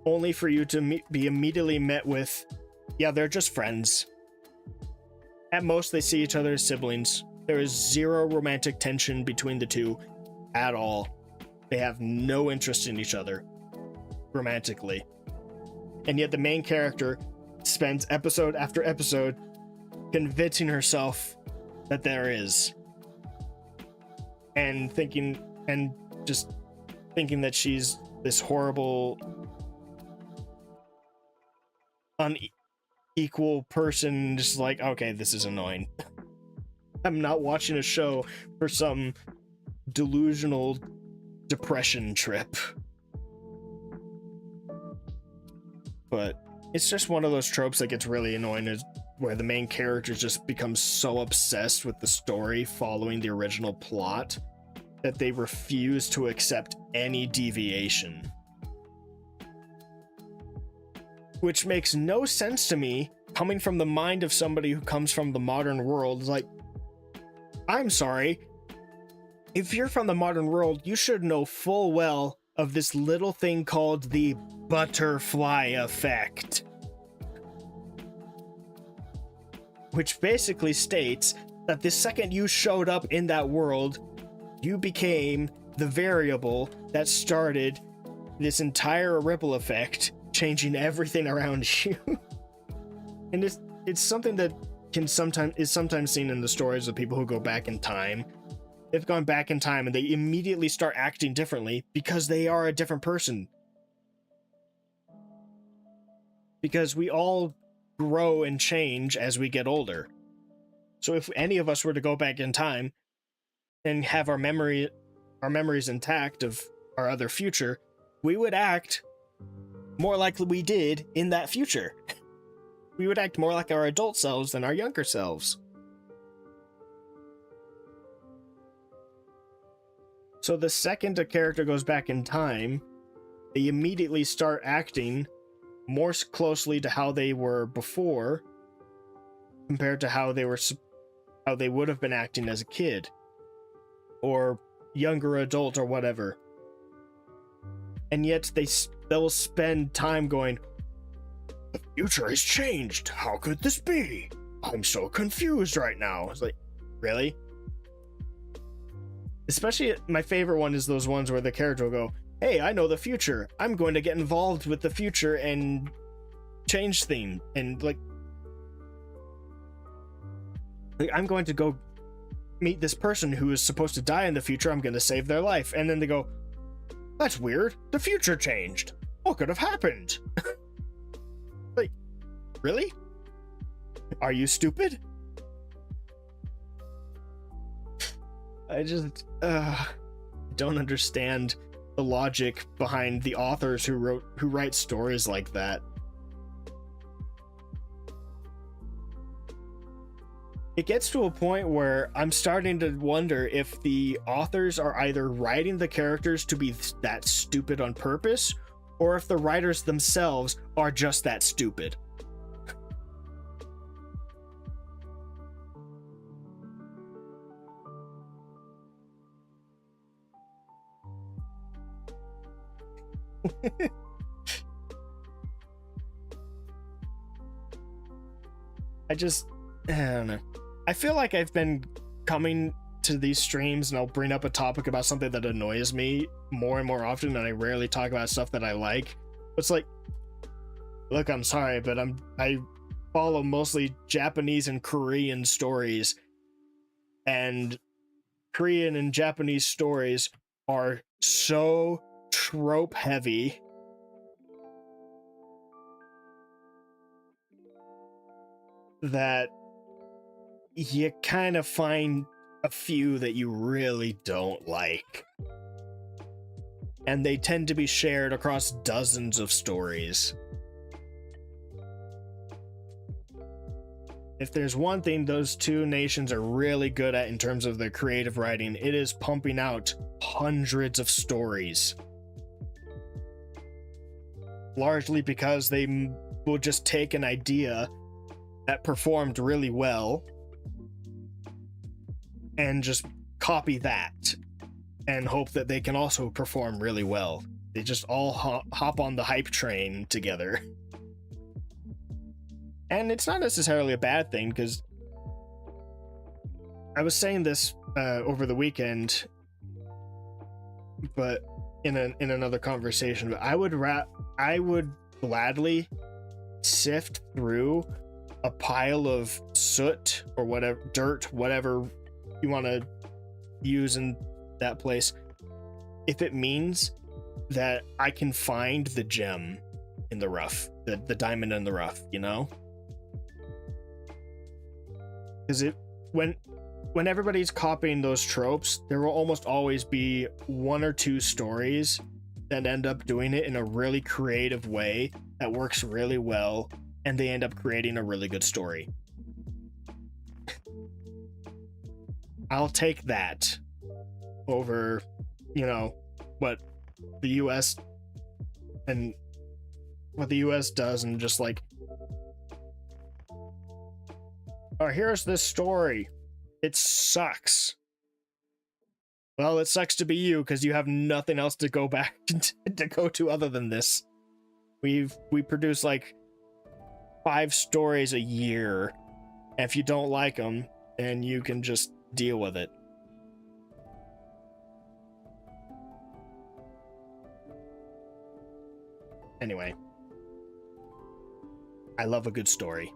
Only for you to be immediately met with, yeah, they're just friends. At most, they see each other as siblings. There is zero romantic tension between the two at all. They have no interest in each other romantically. And yet the main character spends episode after episode convincing herself that there is. And just thinking that she's this horrible, unequal person, just like, okay, this is annoying. I'm not watching a show for some delusional depression trip. But it's just one of those tropes that gets really annoying, is where the main character just becomes so obsessed with the story following the original plot that they refuse to accept any deviation. Which makes no sense to me, coming from the mind of somebody who comes from the modern world. Like, I'm sorry, if you're from the modern world, you should know full well of this little thing called the butterfly effect, which basically states that the second you showed up in that world, you became the variable that started this entire ripple effect, changing everything around you. And it's something that is sometimes seen in the stories of people who go back in time. They've gone back in time and they immediately start acting differently because they are a different person. Because we all grow and change as we get older. So if any of us were to go back in time and have our memories intact of our other future, we would act more like we did in that future. We would act more like our adult selves than our younger selves. So the second a character goes back in time, they immediately start acting more closely to how they were before, compared to how they would have been acting as a kid or younger adult or whatever. And yet they'll spend time going, the future has changed. How could this be? I'm so confused right now. It's like, really? Especially my favorite one is those ones where the character will go, hey, I know the future. I'm going to get involved with the future and change things. And like I'm going to go meet this person who is supposed to die in the future. I'm going to save their life. And then they go, that's weird. The future changed. What could have happened? Like, really? Are you stupid? I just don't understand the logic behind the authors who write stories like that. It gets to a point where I'm starting to wonder if the authors are either writing the characters to be that stupid on purpose, or if the writers themselves are just that stupid. I don't know. I feel like I've been coming to these streams and I'll bring up a topic about something that annoys me more and more often, and I rarely talk about stuff that I like. It's like, look, I'm sorry, but I follow mostly Japanese and Korean stories, and Korean and Japanese stories are so trope heavy that you kind of find a few that you really don't like. And they tend to be shared across dozens of stories. If there's one thing those two nations are really good at in terms of their creative writing, it is pumping out hundreds of stories. Largely because they will just take an idea that performed really well and just copy that and hope that they can also perform really well. They just all hop on the hype train together. And it's not necessarily a bad thing, because I was saying this over the weekend, but in another conversation, but I would gladly sift through a pile of soot or whatever, dirt, whatever you want to use in that place, if it means that I can find the gem in the rough, the diamond in the rough, you know? Because when everybody's copying those tropes, there will almost always be one or two stories that end up doing it in a really creative way that works really well, and they end up creating a really good story. I'll take that over, you know, what the US does, and just like, oh, here's this story. It sucks. Well, it sucks to be you, because you have nothing else to go back to go to other than this. We produce like 5 stories a year. And if you don't like them, then you can just deal with it. Anyway, I love a good story.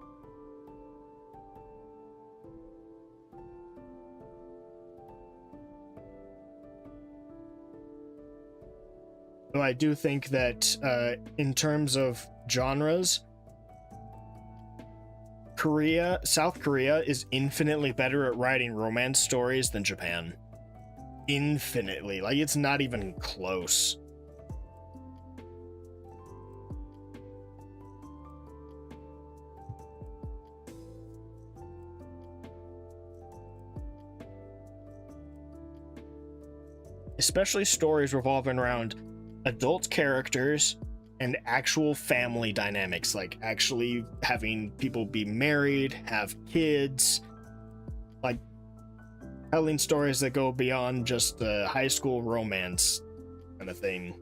Though I do think that in terms of genres, South Korea is infinitely better at writing romance stories than Japan. Infinitely. Like, it's not even close. Especially stories revolving around adult characters and actual family dynamics, like actually having people be married, have kids, like telling stories that go beyond just the high school romance kind of thing.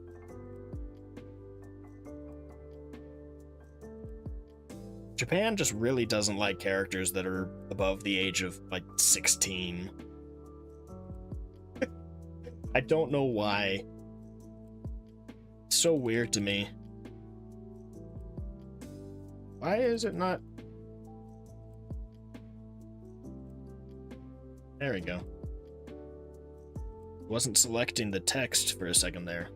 Japan just really doesn't like characters that are above the age of like 16. I don't know why. It's so weird to me. Why is it not? There we go. Wasn't selecting the text for a second there.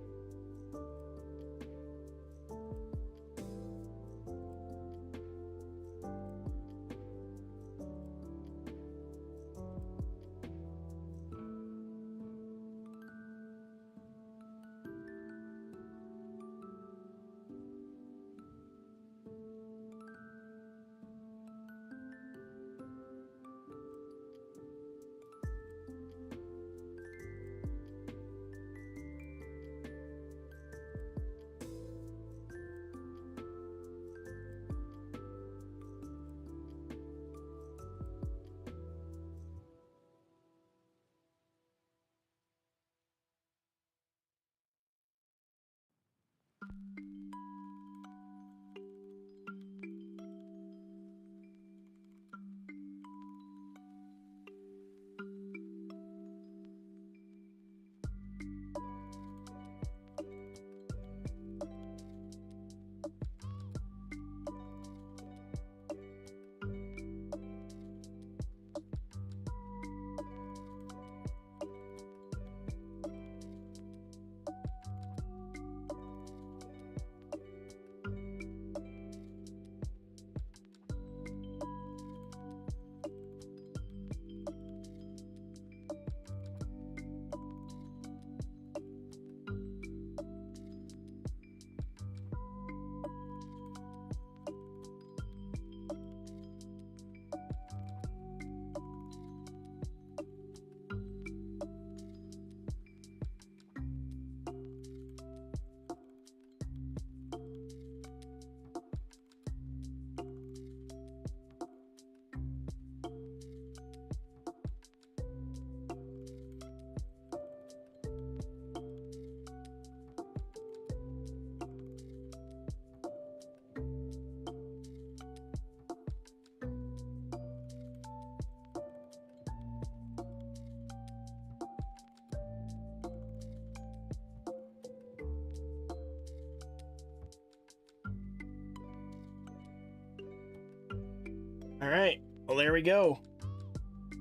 All right. Well, there we go.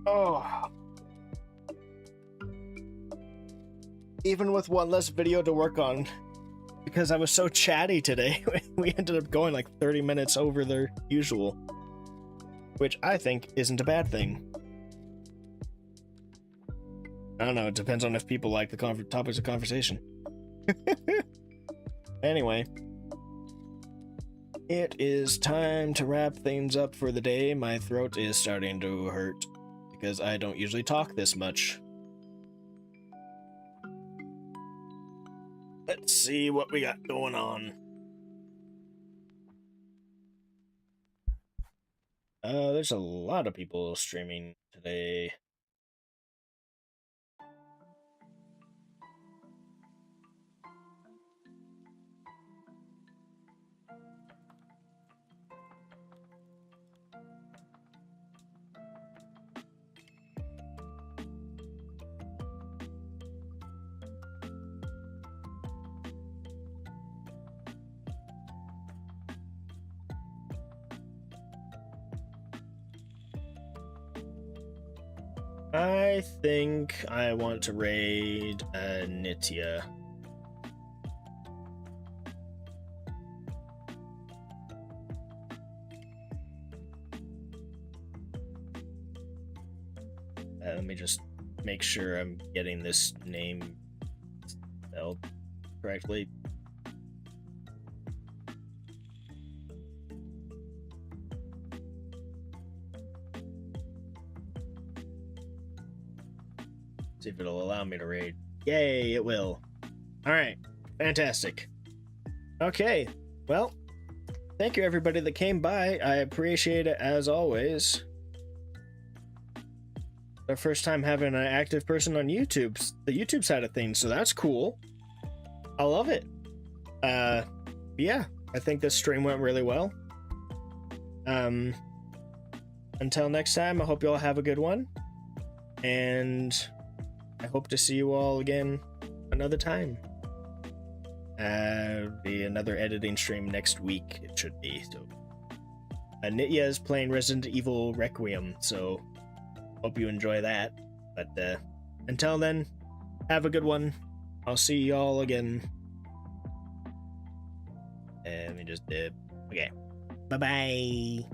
Oh. Even with one less video to work on, because I was so chatty today, we ended up going like 30 minutes over the usual, which I think isn't a bad thing. I don't know. It depends on if people like the topics of conversation. Anyway. It is time to wrap things up for the day. My throat is starting to hurt because I don't usually talk this much. Let's see what we got going on. There's a lot of people streaming today. I think I want to raid Nitya. Let me just make sure I'm getting this name spelled correctly. See if it'll allow me to raid. Yay, it will. Alright, fantastic. Okay, well, thank you everybody that came by. I appreciate it as always. Our first time having an active person on YouTube, the YouTube side of things, so that's cool. I love it. Yeah, I think this stream went really well. Until next time, I hope you all have a good one. And I hope to see you all again another time. Be another editing stream next week, it should be. So, Nitya is playing Resident Evil Requiem, so hope you enjoy that. But until then, have a good one. I'll see y'all again. Let me just dip. Okay. Bye-bye.